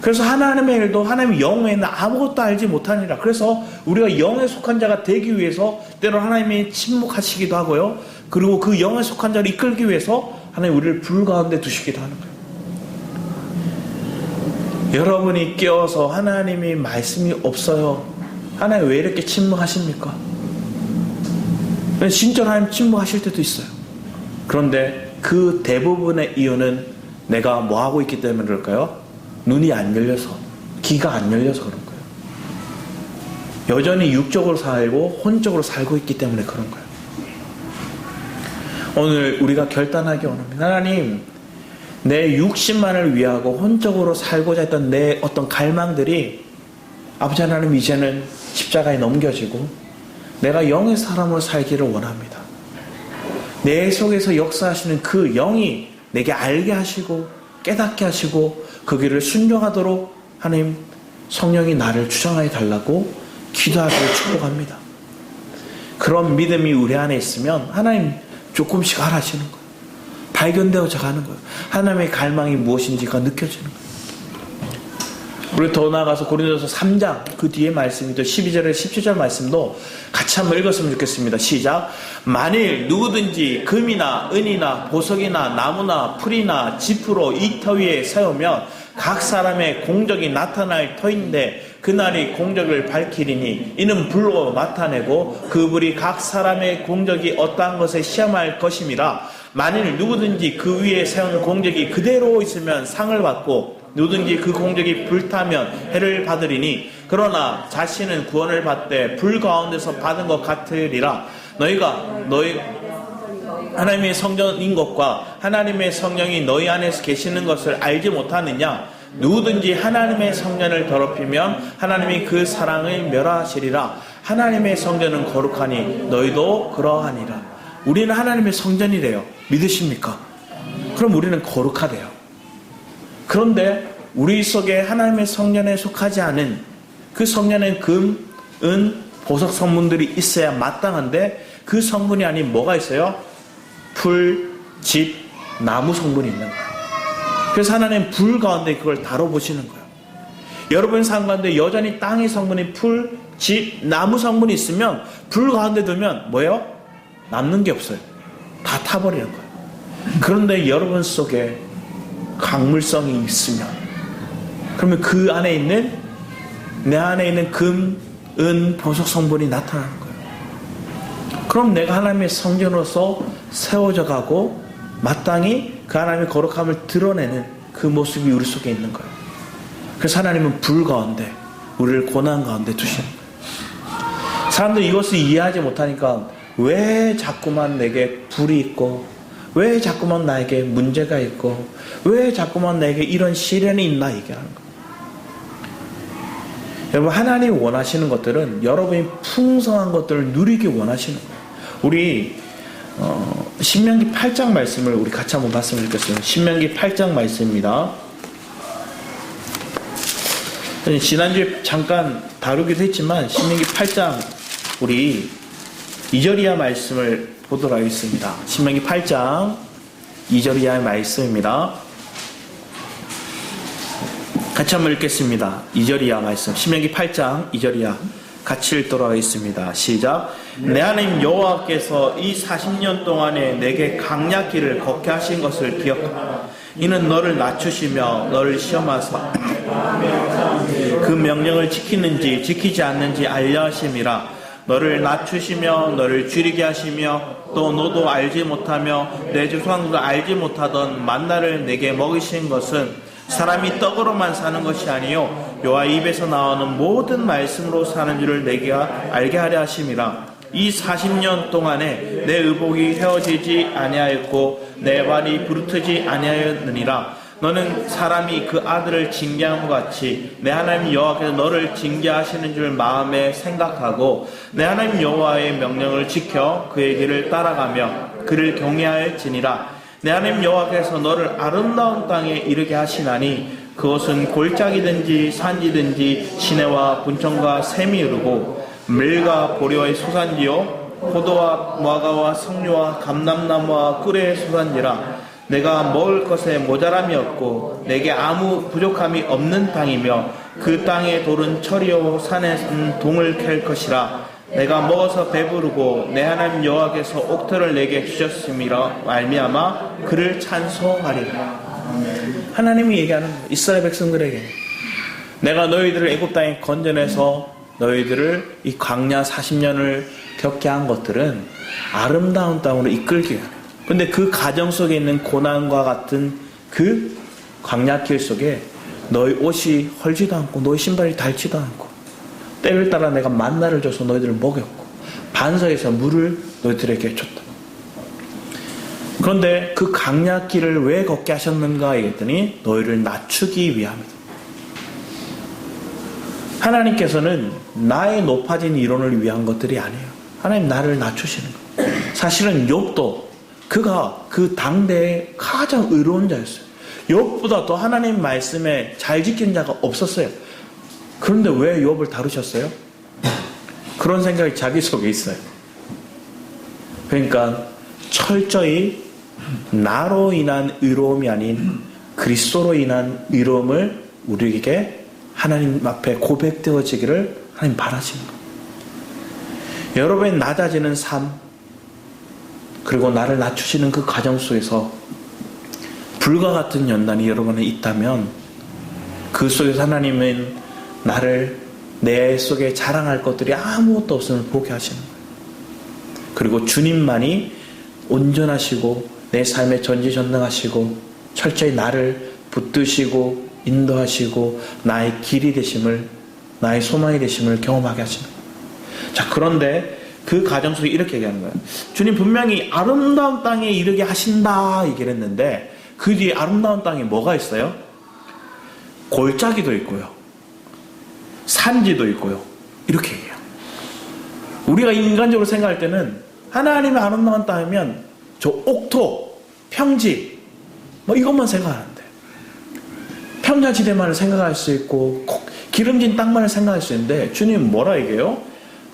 그래서 하나님의 일도 하나님의 영 외에는 아무것도 알지 못하니라. 그래서 우리가 영에 속한 자가 되기 위해서 때로 하나님이 침묵하시기도 하고요. 그리고 그 영에 속한 자를 이끌기 위해서 하나님 우리를 불 가운데 두시기도 하는 거예요. 여러분이 깨어서 하나님이 말씀이 없어요. 하나님 왜 이렇게 침묵하십니까? 진짜 하나님 침묵하실 때도 있어요. 그런데 그 대부분의 이유는 내가 뭐 하고 있기 때문에 그럴까요? 눈이 안 열려서, 귀가 안 열려서 그런 거예요. 여전히 육적으로 살고 혼적으로 살고 있기 때문에 그런 거예요. 오늘 우리가 결단하기 원합니다. 하나님, 내 육신만을 위하고 혼적으로 살고자 했던 내 어떤 갈망들이 아버지 하나님 이제는 십자가에 넘겨지고 내가 영의 사람으로 살기를 원합니다. 내 속에서 역사하시는 그 영이 내게 알게 하시고 깨닫게 하시고 그 길을 순종하도록 하나님 성령이 나를 주장하여 달라고 기도하기를 축복합니다. 그런 믿음이 우리 안에 있으면 하나님 조금씩 알아지는 거예요. 발견되어져 가는 거예요. 하나님의 갈망이 무엇인지가 느껴지는 거예요. 우리 더 나아가서 고린도서 3장 그 뒤에 말씀이 또 12절에 17절 말씀도 같이 한번 읽었으면 좋겠습니다. 시작. 만일 누구든지 금이나 은이나 보석이나 나무나 풀이나 지프로 이 터 위에 세우면 각 사람의 공적이 나타날 터인데 그날이 공적을 밝히리니 이는 불로 나타내고 그 불이 각 사람의 공적이 어떠한 것에 시험할 것임이라. 만일 누구든지 그 위에 세운 공적이 그대로 있으면 상을 받고 누구든지 그 공적이 불타면 해를 받으리니 그러나 자신은 구원을 받되 불 가운데서 받은 것 같으리라. 너희가 하나님의 성전인 것과 하나님의 성령이 너희 안에서 계시는 것을 알지 못하느냐? 누구든지 하나님의 성전을 더럽히면 하나님이 그 사랑을 멸하시리라. 하나님의 성전은 거룩하니 너희도 그러하니라. 우리는 하나님의 성전이래요. 믿으십니까? 그럼 우리는 거룩하대요. 그런데 우리 속에 하나님의 성전에 속하지 않은 그 성전엔 금, 은, 보석 성분들이 있어야 마땅한데 그 성분이 아닌 뭐가 있어요? 풀, 집, 나무 성분이 있는 거예요. 그래서 하나님 불 가운데 그걸 다뤄보시는 거예요. 여러분 삶 가운데 여전히 땅의 성분이 풀, 집, 나무 성분이 있으면 불 가운데 두면 뭐예요? 남는 게 없어요. 다 타버리는 거예요. 그런데 여러분 속에 강물성이 있으면 그러면 그 안에 있는 내 안에 있는 금, 은, 보석 성분이 나타나는 거예요. 그럼 내가 하나님의 성전으로서 세워져 가고 마땅히 그 하나님의 거룩함을 드러내는 그 모습이 우리 속에 있는 거예요. 그래서 하나님은 불 가운데 우리를 고난 가운데 두시는 거예요. 사람들이 이것을 이해하지 못하니까 왜 자꾸만 내게 불이 있고 왜 자꾸만 나에게 문제가 있고 왜 자꾸만 내게 이런 시련이 있나 얘기하는 거예요. 여러분 하나님이 원하시는 것들은 여러분이 풍성한 것들을 누리기 원하시는 거예요. 우리 신명기 8장 말씀을 우리 같이 한번 봤으면 좋겠어요. 신명기 8장 말씀입니다. 지난주에 잠깐 다루기도 했지만 신명기 8장 우리 이절이야 말씀을 보도록 하겠습니다. 신명기 8장 2절 이하의 말씀입니다. 같이 한번 읽겠습니다. 2절 이하 말씀. 신명기 8장 2절 이하 같이 읽도록 하겠습니다. 시작. 내 하나님 여호와께서 이 40년 동안에 내게 강약길을 걷게 하신 것을 기억하라. 이는 너를 낮추시며 너를 시험하사 그 명령을 지키는지 지키지 않는지 알려 하심이라. 너를 낮추시며 너를 줄이게 하시며 또 너도 알지 못하며 내 조상도 알지 못하던 만나를 내게 먹이신 것은 사람이 떡으로만 사는 것이 아니요 여호와 입에서 나오는 모든 말씀으로 사는 줄을 내게 알게 하려 하심이라. 이 40년 동안에 내 의복이 헤어지지 아니하였고 내 발이 부르트지 아니하였느니라. 너는 사람이 그 아들을 징계한 것 같이 내 하나님 여호와께서 너를 징계하시는 줄 마음에 생각하고 내 하나님 여호와의 명령을 지켜 그의 길을 따라가며 그를 경외하였지니라. 내 하나님 여호와께서 너를 아름다운 땅에 이르게 하시나니 그것은 골짜기든지 산지든지 시내와 분청과 샘이 흐르고 밀과 보리와의 소산지요 포도와 무화과와 석류와 감람나무와 꿀의 소산지라. 내가 먹을 것에 모자람이 없고 내게 아무 부족함이 없는 땅이며 그 땅의 돌은 철이요 산에는 동을 캘 것이라. 내가 먹어서 배부르고 내 하나님 여호와께서 옥토를 내게 주셨음이라 말미암아 그를 찬송하리라. 하나님이 얘기하는 거예요. 이스라엘 백성들에게 내가 너희들을 애굽 땅에 건져내서 너희들을 이 광야 40년을 겪게 한 것들은 아름다운 땅으로 이끌기 위한. 근데 그 가정 속에 있는 고난과 같은 그 광야길 속에 너희 옷이 헐지도 않고 너희 신발이 닳지도 않고 때를 따라 내가 만나를 줘서 너희들을 먹였고 반석에서 물을 너희들에게 줬다. 그런데 그 광야길을 왜 걷게 하셨는가 했더니 너희를 낮추기 위함이다. 하나님께서는 나의 높아진 이론을 위한 것들이 아니에요. 하나님 나를 낮추시는 거예요. 사실은 욥도 그가 그 당대의 가장 의로운 자였어요. 욥보다 더 하나님 말씀에 잘 지킨 자가 없었어요. 그런데 왜 욥을 다루셨어요? 그런 생각이 자기 속에 있어요. 그러니까 철저히 나로 인한 의로움이 아닌 그리스도로 인한 의로움을 우리에게 하나님 앞에 고백되어지기를 하나님 바라시는 거예요. 여러분의 낮아지는 삶 그리고 나를 낮추시는 그 과정 속에서 불과 같은 연단이 여러분에 있다면 그 속에서 하나님은 나를 내 속에 자랑할 것들이 아무것도 없음을 보게 하시는 거예요. 그리고 주님만이 온전하시고 내 삶에 전지전능하시고 철저히 나를 붙드시고 인도하시고 나의 길이 되심을 나의 소망이 되심을 경험하게 하시는 거예요. 자, 그런데 그 가정 속에 이렇게 얘기하는 거예요. 주님 분명히 아름다운 땅에 이르게 하신다 얘기를 했는데 그 뒤에 아름다운 땅에 뭐가 있어요? 골짜기도 있고요. 산지도 있고요. 이렇게 얘기해요. 우리가 인간적으로 생각할 때는 하나님의 아름다운 땅이면 저 옥토, 평지 뭐 이것만 생각하는데 평야지대만을 생각할 수 있고 기름진 땅만을 생각할 수 있는데 주님 뭐라 얘기해요?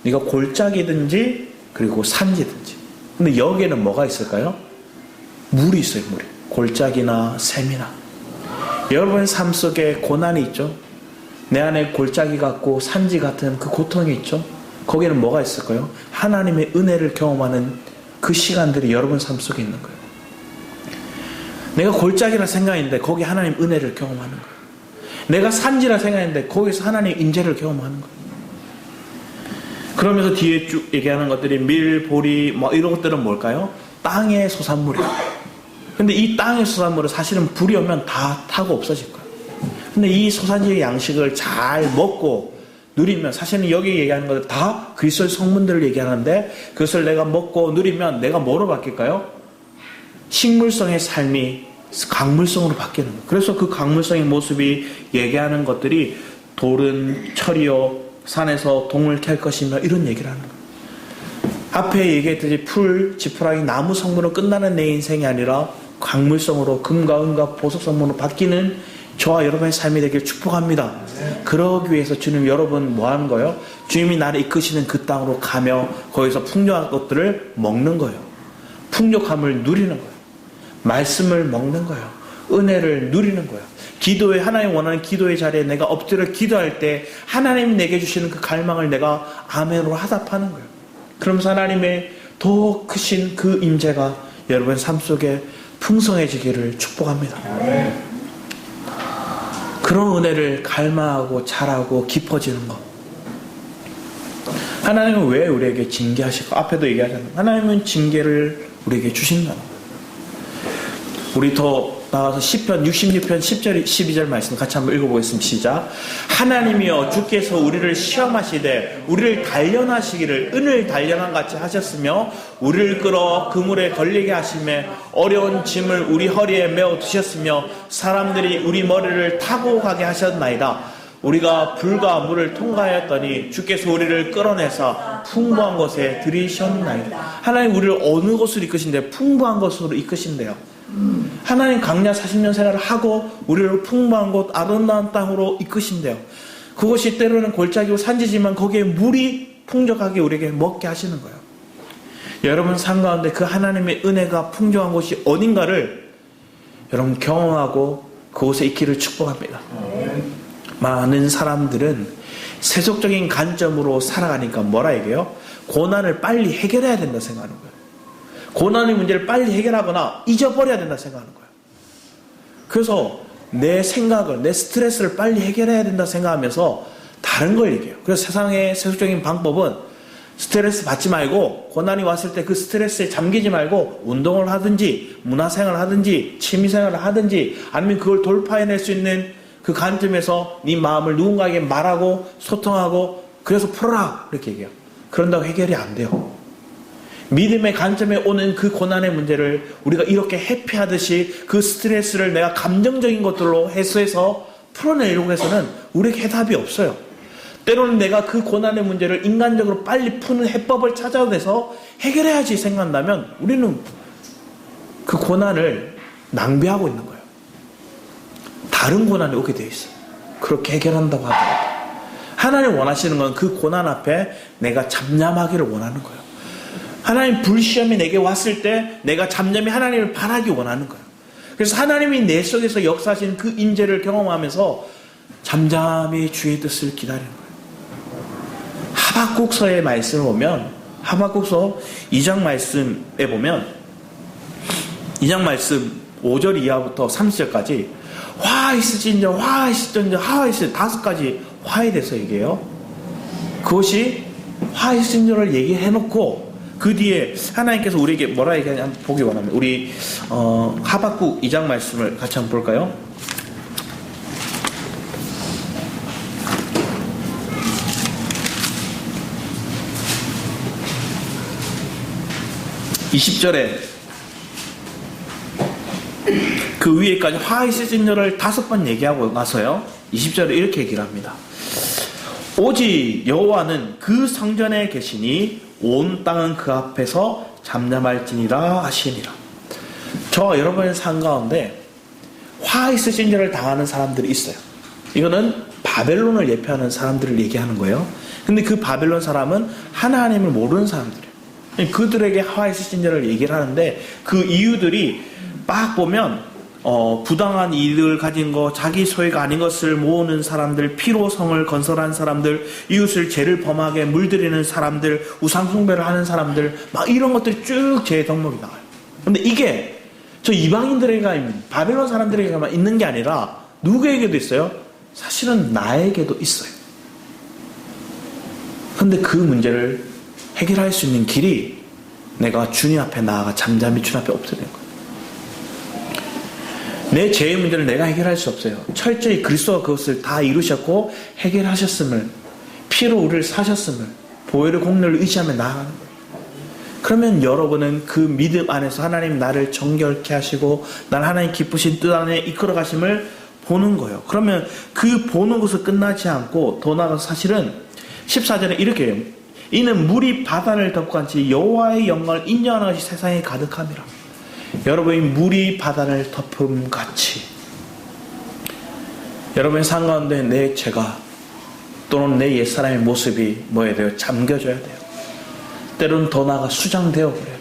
네가 골짜기든지 그리고 산지든지. 근데 여기에는 뭐가 있을까요? 물이 있어요. 물이. 골짜기나 샘이나. 여러분의 삶 속에 고난이 있죠. 내 안에 골짜기 같고 산지 같은 그 고통이 있죠. 거기에는 뭐가 있을까요? 하나님의 은혜를 경험하는 그 시간들이 여러분 삶 속에 있는 거예요. 내가 골짜기라 생각했는데 거기 하나님 은혜를 경험하는 거예요. 내가 산지라 생각했는데 거기서 하나님 인재를 경험하는 거예요. 그러면서 뒤에 쭉 얘기하는 것들이 밀, 보리 뭐 이런 것들은 뭘까요? 땅의 소산물이에요. 근데 이 땅의 소산물은 사실은 불이 오면 다 타고 없어질 거예요. 근데 이 소산지의 양식을 잘 먹고 누리면 사실은 여기 얘기하는 것들 다 그리스도의 성문들을 얘기하는데 그것을 내가 먹고 누리면 내가 뭐로 바뀔까요? 식물성의 삶이 강물성으로 바뀌는 거예요. 그래서 그 강물성의 모습이 얘기하는 것들이 돌은 철이요 산에서 동을 캘 것이며 이런 얘기를 하는 거예요. 앞에 얘기했듯이 풀, 지푸라기, 나무 성분으로 끝나는 내 인생이 아니라 강물성으로 금과 은과 보석 성분으로 바뀌는 저와 여러분의 삶이 되길 축복합니다. 그러기 위해서 주님 여러분 뭐 하는 거예요? 주님이 나를 이끄시는 그 땅으로 가며 거기서 풍족한 것들을 먹는 거예요. 풍족함을 누리는 거예요. 말씀을 먹는 거예요. 은혜를 누리는 거예요. 기도에 하나님 원하는 기도의 자리에 내가 엎드려 기도할 때 하나님이 내게 주시는 그 갈망을 내가 아멘으로 화답하는 거예요. 그러면서 하나님의 더 크신 그 임재가 여러분 삶 속에 풍성해지기를 축복합니다. 그런 은혜를 갈망하고 자라고 깊어지는 것. 하나님은 왜 우리에게 징계하실까? 앞에도 얘기하잖아요. 하나님은 징계를 우리에게 주신다는 거예요. 우리 더 나와서 시편 66편 10절 12절 말씀 같이 한번 읽어보겠습니다. 시작. 하나님이여 주께서 우리를 시험하시되 우리를 단련하시기를 은을 단련한 같이 하셨으며 우리를 끌어 그물에 걸리게 하시매 어려운 짐을 우리 허리에 메어 두셨으며 사람들이 우리 머리를 타고 가게 하셨나이다. 우리가 불과 물을 통과하였더니 주께서 우리를 끌어내서 풍부한 곳에 들이셨나이다. 하나님 우리를 어느 곳으로 이끄신대요? 풍부한 곳으로 이끄신대요. 하나님 강야 40년 생활을 하고 우리를 풍부한 곳 아름다운 땅으로 이끄신대요. 그것이 때로는 골짜기고 산지지만 거기에 물이 풍족하게 우리에게 먹게 하시는 거예요. 여러분 삶 가운데 그 하나님의 은혜가 풍족한 곳이 어딘가를 여러분 경험하고 그곳에 있기를 축복합니다. 많은 사람들은 세속적인 관점으로 살아가니까 뭐라 얘기해요? 고난을 빨리 해결해야 된다 생각하는 거예요. 고난의 문제를 빨리 해결하거나 잊어버려야 된다 생각하는 거예요. 그래서 내 생각을, 내 스트레스를 빨리 해결해야 된다 생각하면서 다른 걸 얘기해요. 그래서 세상의 세속적인 방법은 스트레스 받지 말고 고난이 왔을 때 그 스트레스에 잠기지 말고 운동을 하든지 문화생활을 하든지 취미생활을 하든지 아니면 그걸 돌파해낼 수 있는 그 관점에서 네 마음을 누군가에게 말하고 소통하고 그래서 풀어라 이렇게 얘기해요. 그런다고 해결이 안 돼요. 믿음의 관점에 오는 그 고난의 문제를 우리가 이렇게 회피하듯이 그 스트레스를 내가 감정적인 것들로 해소해서 풀어내려고 해서는 우리에게 해답이 없어요. 때로는 내가 그 고난의 문제를 인간적으로 빨리 푸는 해법을 찾아내서 해결해야지 생각한다면 우리는 그 고난을 낭비하고 있는 거예요. 다른 고난이 오게 되어 있어요. 그렇게 해결한다고 하더라도 하나님 원하시는 건 그 고난 앞에 내가 잠잠하기를 원하는 거예요. 하나님 불시험이 내게 왔을 때 내가 잠잠히 하나님을 바라기 원하는 거예요. 그래서 하나님이 내 속에서 역사하신 그 인재를 경험하면서 잠잠히 주의 뜻을 기다리는 거예요. 하박국서의 말씀을 보면 하박국서 2장 말씀에 보면 2장 말씀 5절 이하부터 30절까지 화 있으신저 화 있으신저 화 있으신저 5가지 화에 대해서 얘기해요. 그것이 화 있으신저를 얘기해놓고 그 뒤에 하나님께서 우리에게 뭐라 얘기하냐 한번 보기 원합니다. 우리 하박국 2장 말씀을 같이 한번 볼까요? (20절에) 그 위에까지 화 있으신저를 5번 얘기하고 나서요 20절에 이렇게 얘기를 합니다. 오직 여호와는 그 성전에 계시니 온 땅은 그 앞에서 잠잠할지니라 하시니라. 저와 여러분의 삶 가운데 화 있으신저를 당하는 사람들이 있어요. 이거는 바벨론을 예표하는 사람들을 얘기하는 거예요. 근데 그 바벨론 사람은 하나님을 모르는 사람들이에요. 그들에게 화 있으신저를 얘기를 하는데 그 이유들이 막 보면 부당한 이익을 가진 거, 자기 소유가 아닌 것을 모으는 사람들, 피로성을 건설한 사람들, 이웃을 죄를 범하게 물들이는 사람들, 우상숭배를 하는 사람들, 막 이런 것들이 쭉 제 덕목이 나와요. 근데 이게 저 이방인들에게, 바벨론 사람들에게만 있는 게 아니라 누구에게도 있어요? 사실은 나에게도 있어요. 근데 그 문제를 해결할 수 있는 길이 내가 주님 앞에 나아가 잠잠히 주님 앞에 엎드리는 거예요. 내 죄의 문제를 내가 해결할 수 없어요. 철저히 그리스도가 그것을 다 이루셨고 해결하셨음을, 피로 우리를 사셨음을, 보혈의 공로를 의지하며 나아가는 거예요. 그러면 여러분은 그 믿음 안에서 하나님 나를 정결케 하시고 날 하나님 기쁘신 뜻 안에 이끌어 가심을 보는 거예요. 그러면 그 보는 것을 끝나지 않고 더 나아가서 사실은 14절에 이렇게 해요. 이는 물이 바다를 덮고한지 여호와의 영광을 인정하는 것이 세상에 가득함이라. 여러분이 물이 바다를 덮음같이 여러분의 삶 가운데 내 죄가 또는 내 옛사람의 모습이 뭐해야 돼요? 잠겨져야 돼요. 때로는 더 나아가 수장되어 버려야 돼요.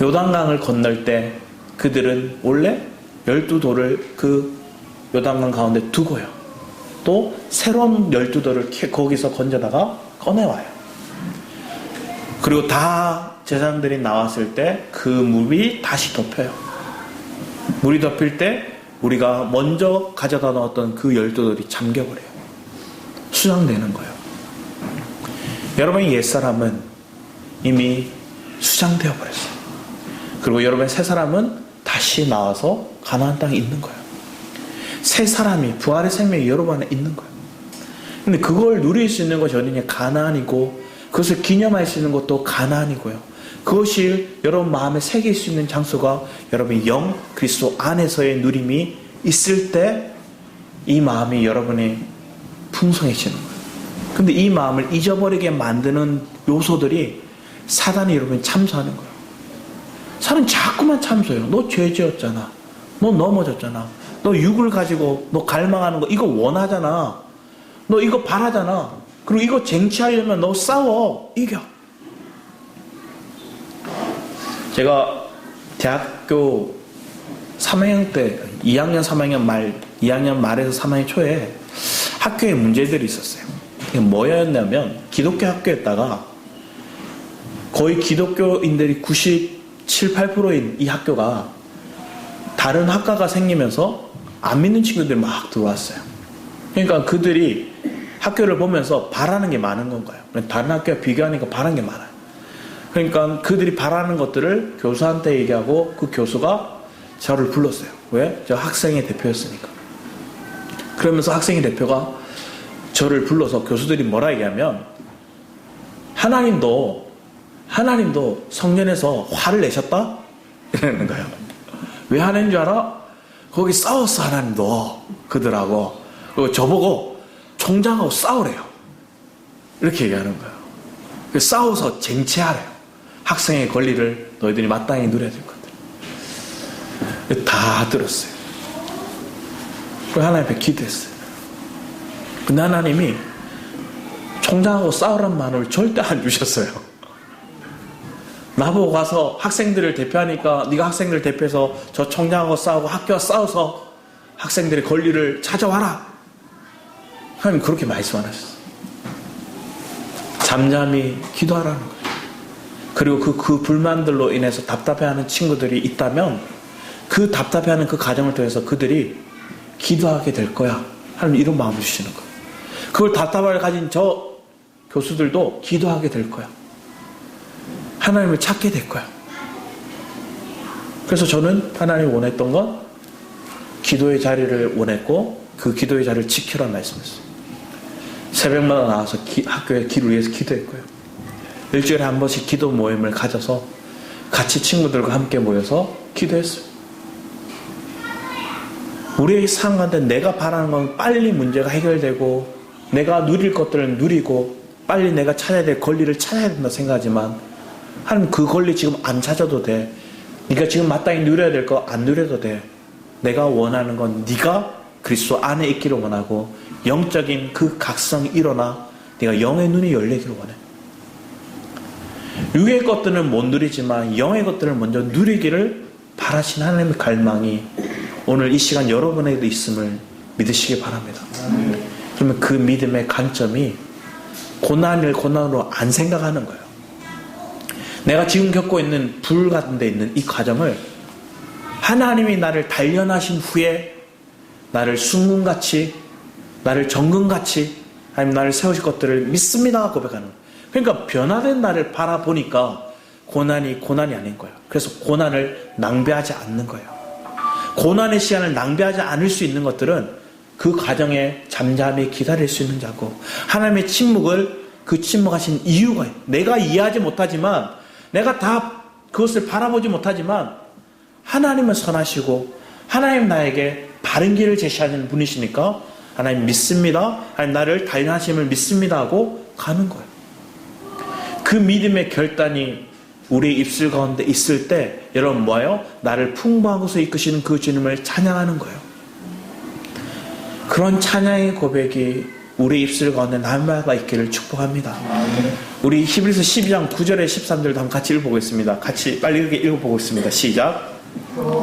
요단강을 건널 때 그들은 원래 12돌을 그 요단강 가운데 두고요. 또 새로운 12돌을 거기서 건져다가 꺼내와요. 그리고 다 제사장들이 나왔을 때 그 물이 다시 덮여요. 물이 덮일 때 우리가 먼저 가져다 놓았던 그 12돌이 잠겨버려요. 수장되는 거예요. 여러분의 옛사람은 이미 수장되어 버렸어요. 그리고 여러분의 새사람은 다시 나와서 가나안 땅에 있는 거예요. 새 사람이, 부활의 생명이 여러분 안에 있는 거예요. 근데 그걸 누릴 수 있는 것이 어디냐? 가나안이고, 그것을 기념할 수 있는 것도 가나안이고요. 그것이 여러분 마음에 새길 수 있는 장소가 여러분의 영 그리스도 안에서의 누림이 있을 때 이 마음이 여러분의 풍성해지는 거예요. 근데 이 마음을 잊어버리게 만드는 요소들이 사단이 여러분이 참소하는 거예요. 사단은 자꾸만 참소해요. 너 죄 지었잖아. 너 넘어졌잖아. 너 육을 가지고 너 갈망하는 거 이거 원하잖아. 너 이거 바라잖아. 그리고 이거 쟁취하려면 너 싸워. 이겨. 제가 대학교 3학년 때 2학년 3학년 말 2학년 말에서 3학년 초에 학교에 문제들이 있었어요. 이게 뭐였냐면 기독교 학교였다가 거의 기독교인들이 97, 8%인 이 학교가 다른 학과가 생기면서 안 믿는 친구들이 막 들어왔어요. 그러니까 그들이 학교를 보면서 바라는 게 많은 건가요? 다른 학교와 비교하니까 바라는 게 많아요. 그러니까 그들이 바라는 것들을 교수한테 얘기하고 그 교수가 저를 불렀어요. 왜? 저 학생의 대표였으니까. 그러면서 학생의 대표가 저를 불러서 교수들이 뭐라 얘기하면 하나님도 성전에서 화를 내셨다? 이러는 거예요. 왜 화낸 줄 알아? 거기 싸웠어 하나님도 그들하고. 그리고 저보고 총장하고 싸우래요. 이렇게 얘기하는 거예요. 싸워서 쟁취하래요. 학생의 권리를 너희들이 마땅히 누려야 될 것들. 다 들었어요. 그리고 하나님 앞에 기도했어요. 근데 하나님이 총장하고 싸우란 말을 절대 안 주셨어요. 나보고 가서 학생들을 대표하니까 네가 학생들을 대표해서 저 총장하고 싸우고 학교와 싸워서 학생들의 권리를 찾아와라. 하나님 그렇게 말씀 안 하셨어요. 잠잠히 기도하라는 거예요. 그리고 그 불만들로 인해서 답답해하는 친구들이 있다면 그 답답해하는 그 과정을 통해서 그들이 기도하게 될 거야. 하나님 이런 마음을 주시는 거예요. 그걸 답답함을 가진 저 교수들도 기도하게 될 거야. 하나님을 찾게 될 거야. 그래서 저는 하나님이 원했던 건 기도의 자리를 원했고 그 기도의 자리를 지키라 말씀했어요. 새벽마다 나와서 학교에 길을 위해서 기도했고요. 일주일에 한 번씩 기도 모임을 가져서 같이 친구들과 함께 모여서 기도했어요. 우리의 삶 가운데 내가 바라는 건 빨리 문제가 해결되고 내가 누릴 것들을 누리고 빨리 내가 찾아야 될 권리를 찾아야 된다 생각하지만 하나님 그 권리 지금 안 찾아도 돼. 네가 지금 마땅히 누려야 될 거 안 누려도 돼. 내가 원하는 건 네가 그리스도 안에 있기를 원하고 영적인 그 각성이 일어나 네가 영의 눈이 열리기를 원해. 육의 것들은 못 누리지만 영의 것들을 먼저 누리기를 바라신 하나님의 갈망이 오늘 이 시간 여러분에게도 있음을 믿으시기 바랍니다. 그러면 그 믿음의 관점이 고난을 고난으로 안 생각하는 거예요. 내가 지금 겪고 있는 불 같은 데 있는 이 과정을 하나님이 나를 단련하신 후에 나를 순금같이 나를 정금같이 하나님 나를 세우실 것들을 믿습니다 고백하는 거예요. 그러니까 변화된 나를 바라보니까 고난이 아닌 거예요. 그래서 고난을 낭비하지 않는 거예요. 고난의 시간을 낭비하지 않을 수 있는 것들은 그 과정에 잠잠히 기다릴 수 있는 자고 하나님의 침묵을 그 침묵하신 이유가 내가 이해하지 못하지만 내가 다 그것을 바라보지 못하지만 하나님은 선하시고 하나님 나에게 바른 길을 제시하는 분이시니까 하나님 믿습니다. 하나님 나를 단련하심을 믿습니다 하고 가는 거예요. 그 믿음의 결단이 우리 입술 가운데 있을 때 여러분 뭐예요? 나를 풍부한 곳에 이끄시는 그 주님을 찬양하는 거예요. 그런 찬양의 고백이 우리 입술 가운데 날마다 있기를 축복합니다. 우리 히브리서 12장 9절에 13절도 한번 같이 읽어보겠습니다. 같이 빨리 이렇게 읽어보겠습니다. 시작.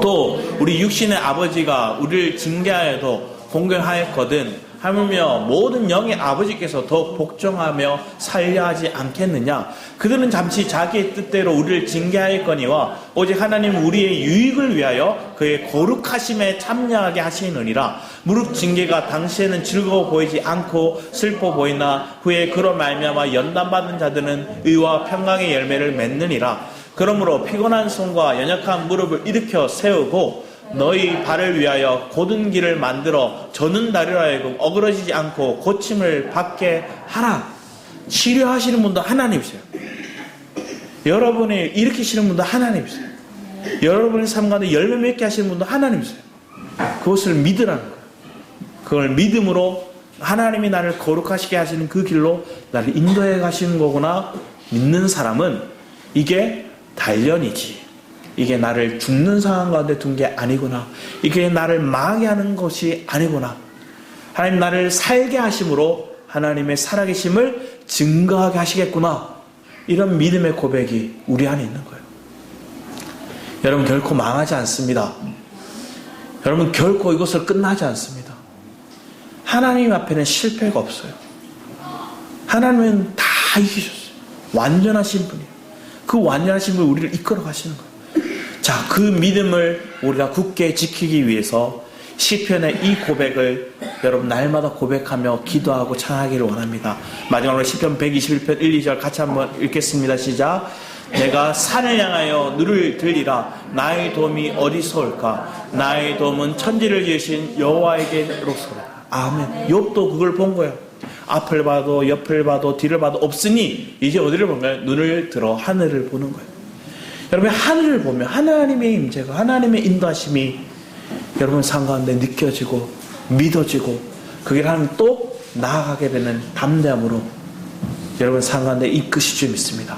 또 우리 육신의 아버지가 우리를 징계하여도 공경하였거든 하물며 모든 영의 아버지께서 더 복종하며 살려하지 않겠느냐. 그들은 잠시 자기의 뜻대로 우리를 징계하였거니와 오직 하나님 우리의 유익을 위하여 그의 거룩하심에 참여하게 하시느니라. 무릇 징계가 당시에는 즐거워 보이지 않고 슬퍼 보이나 후에 그로 말미암아 연단받은 자들은 의와 평강의 열매를 맺느니라. 그러므로 피곤한 손과 연약한 무릎을 일으켜 세우고 너희 발을 위하여 곧은 길을 만들어 저는 다리로 하여금 어그러지지 않고 고침을 받게 하라. 치료하시는 분도 하나님이세요. 여러분이 일으키시는 분도 하나님이세요. 여러분의 삶 가운데 열매 맺게 하시는 분도 하나님이세요. 그것을 믿으라는 거예요. 그걸 믿음으로 하나님이 나를 거룩하시게 하시는 그 길로 나를 인도해 가시는 거구나 믿는 사람은 이게 단련이지, 이게 나를 죽는 상황 가운데 둔 게 아니구나, 이게 나를 망하게 하는 것이 아니구나, 하나님 나를 살게 하심으로 하나님의 살아계심을 증거하게 하시겠구나, 이런 믿음의 고백이 우리 안에 있는 거예요. 여러분 결코 망하지 않습니다. 여러분 결코 이것을 끝나지 않습니다. 하나님 앞에는 실패가 없어요. 하나님은 다 이기셨어요. 완전하신 분이에요. 그 완전하신 분이 우리를 이끌어 가시는 거예요. 자, 그 믿음을 우리가 굳게 지키기 위해서 시편의 이 고백을 여러분 날마다 고백하며 기도하고 찬양하기를 원합니다. 마지막으로 시편 121편 1, 2절 같이 한번 읽겠습니다. 시작. 내가 산을 향하여 눈을 들리라. 나의 도움이 어디서 올까? 나의 도움은 천지를 지으신 여호와에게로소이다. 아멘. 욥도 그걸 본 거예요. 앞을 봐도 옆을 봐도 뒤를 봐도 없으니 이제 어디를 본 거예요? 눈을 들어 하늘을 보는 거예요. 여러분 하늘을 보면 하나님의 임재가, 하나님의 인도하심이 여러분 삶 가운데 느껴지고 믿어지고 그 길 하나님 또 나아가게 되는 담대함으로 여러분 삶 가운데 이끄실 줄 믿습니다.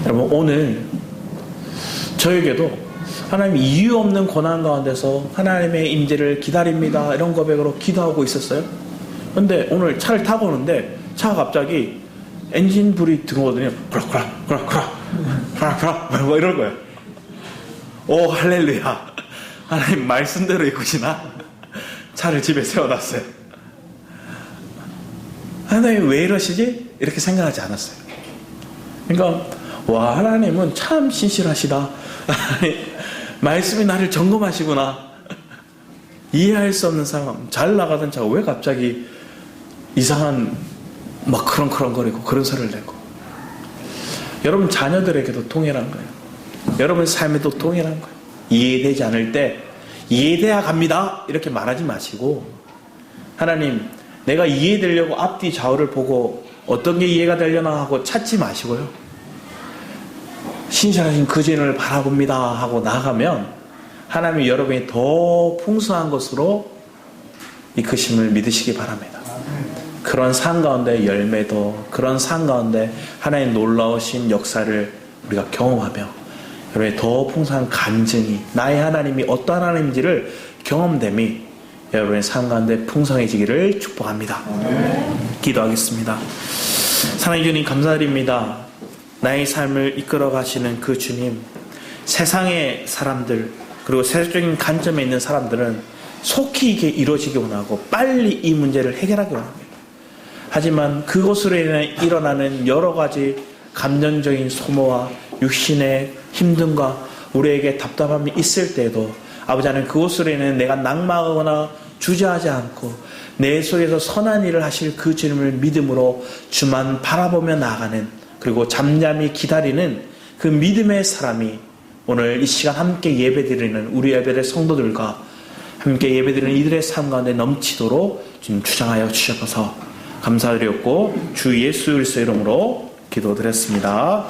여러분 오늘 저에게도 하나님 이유 없는 고난 가운데서 하나님의 임재를 기다립니다 이런 고백으로 기도하고 있었어요. 근데 오늘 차를 타고 오는데 차가 갑자기 엔진 불이 들어오더니 그라 뭐 이런 거예요. 오 할렐루야, 하나님 말씀대로 이끄시나. 차를 집에 세워놨어요. 하나님 왜 이러시지? 이렇게 생각하지 않았어요. 그러니까 와 하나님은 참 신실하시다. 말씀이 나를 점검하시구나. 이해할 수 없는 상황, 잘 나가던 차가 왜 갑자기 이상한 막 크렁크렁거리고 그런 소리를 내고. 여러분 자녀들에게도 동일한 거예요. 여러분 삶에도 동일한 거예요. 이해되지 않을 때 이해돼야 갑니다 이렇게 말하지 마시고, 하나님 내가 이해되려고 앞뒤 좌우를 보고 어떤 게 이해가 되려나 하고 찾지 마시고요, 신실하신 그 주인을 바라봅니다 하고 나가면 하나님이 여러분이 더 풍성한 것으로 이끄심을 믿으시기 바랍니다. 그런 삶 가운데 열매도, 그런 삶 가운데 하나님의 놀라우신 역사를 우리가 경험하며 여러분의 더 풍성한 간증이, 나의 하나님이 어떠한 하나님인지를 경험됨이 여러분의 삶 가운데 풍성해지기를 축복합니다. 기도하겠습니다. 사랑의 주님 감사드립니다. 나의 삶을 이끌어 가시는 그 주님, 세상의 사람들 그리고 세속적인 관점에 있는 사람들은 속히 이게 이루어지기 원하고 빨리 이 문제를 해결하기 원합니다. 하지만 그것으로 인해 일어나는 여러 가지 감정적인 소모와 육신의 힘듦과 우리에게 답답함이 있을 때에도 아버지 하나님 그것으로 인해 내가 낙망하거나 주저하지 않고 내 속에서 선한 일을 하실 그 주님을 믿음으로 주만 바라보며 나아가는, 그리고 잠잠히 기다리는 그 믿음의 사람이 오늘 이 시간 함께 예배드리는 우리 예배의 성도들과 함께 예배드리는 이들의 삶 가운데 넘치도록 주님 주장하여 주셔서 감사드렸고 주 예수 그리스도의 이름으로 기도드렸습니다.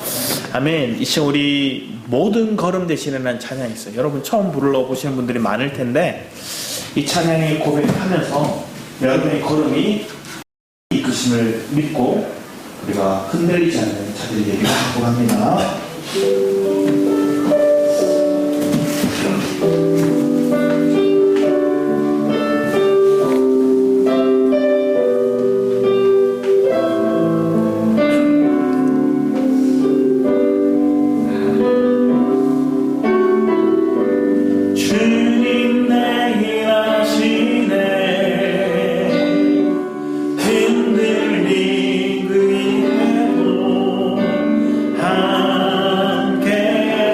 아멘. 이 시간 우리 모든 걸음 되시는 찬양이 있어요. 여러분 처음 부르러 오시는 분들이 많을 텐데 이 찬양의 고백하면서 여러분의 걸음이 이끄심을 믿고 우리가 흔들리지 않는 자들이 되기를 축복합니다. 함께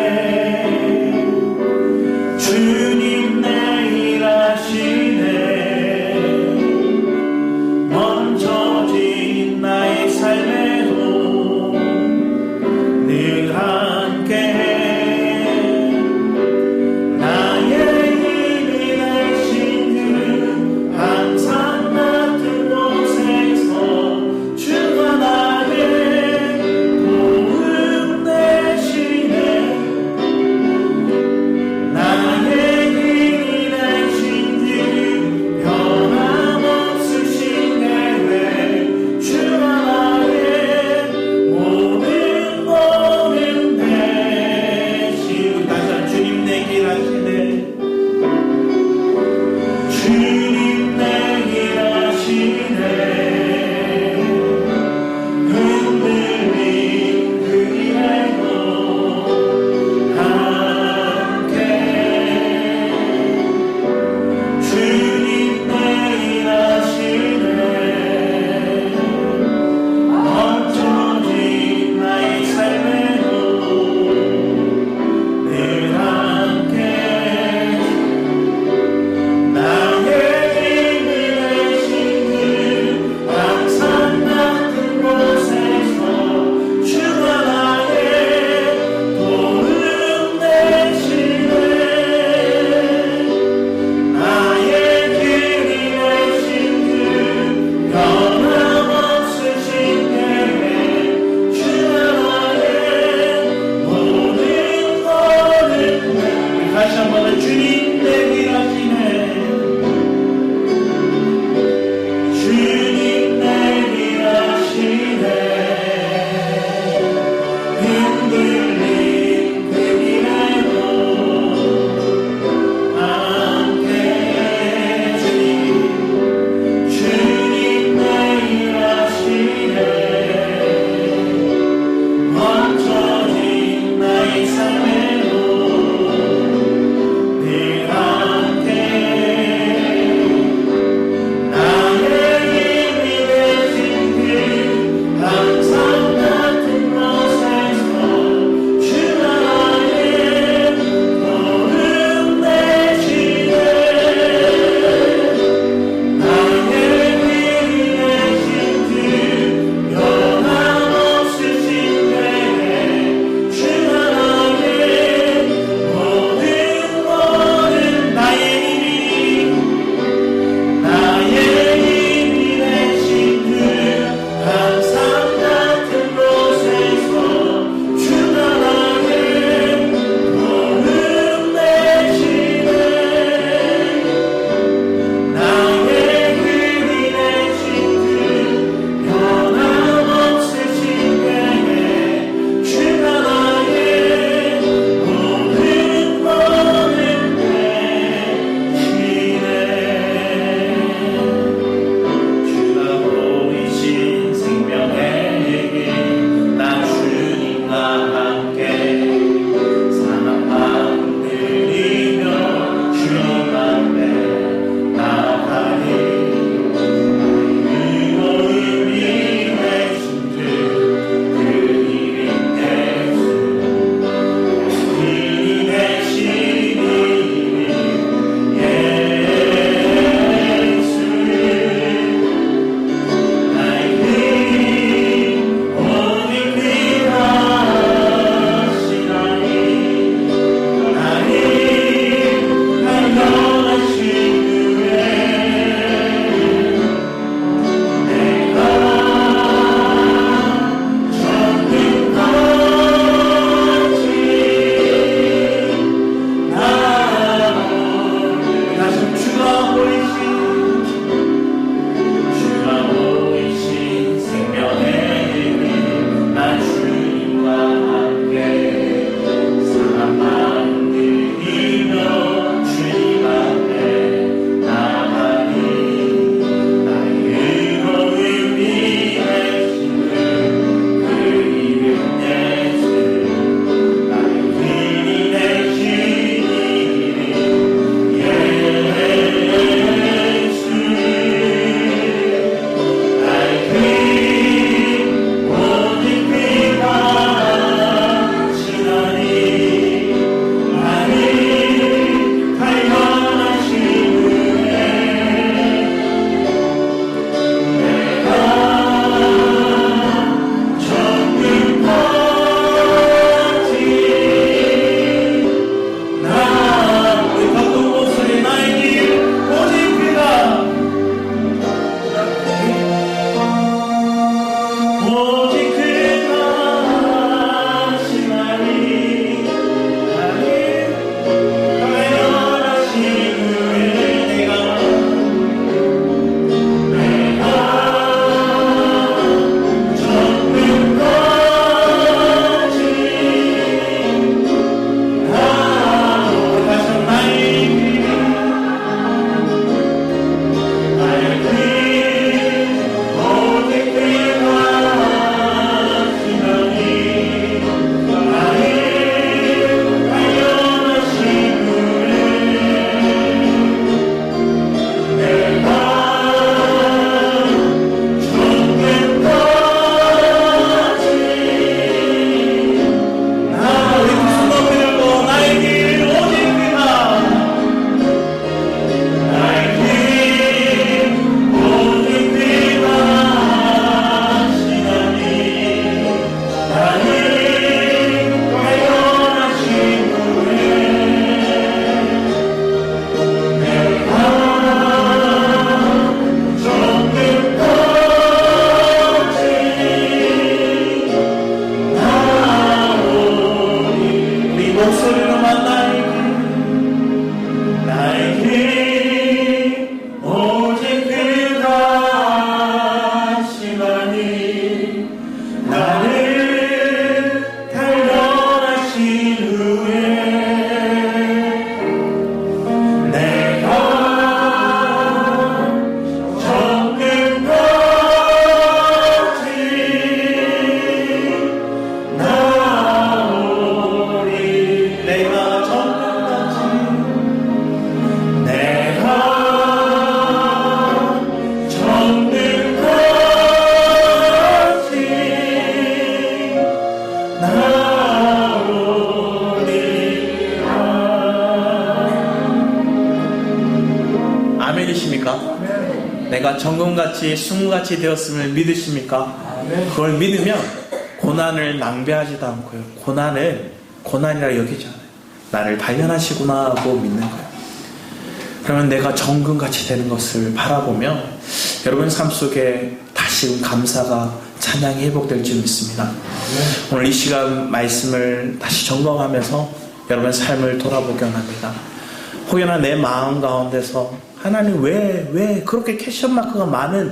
변함없으신 계획 주 하나의 모든 우리 다시 한번 주님 내일하시네 주님 내일하시네 흔들린 그 길에도 함께 주님 내일하시네 내가 정금같이 숭같이 되었음을 믿으십니까? 그걸 믿으면 고난을 낭비하지도 않고요. 고난을 고난이라 여기지 않아요. 나를 발견하시구나 하고 믿는 거예요. 그러면 내가 정금같이 되는 것을 바라보며 여러분 삶 속에 다시금 감사가 찬양이 회복될 줄 믿습니다. 오늘 이 시간 말씀을 다시 점검하면서 여러분 삶을 돌아보기 원합니다. 혹여나 내 마음 가운데서 하나님 왜 그렇게 퀘션 마크가 많은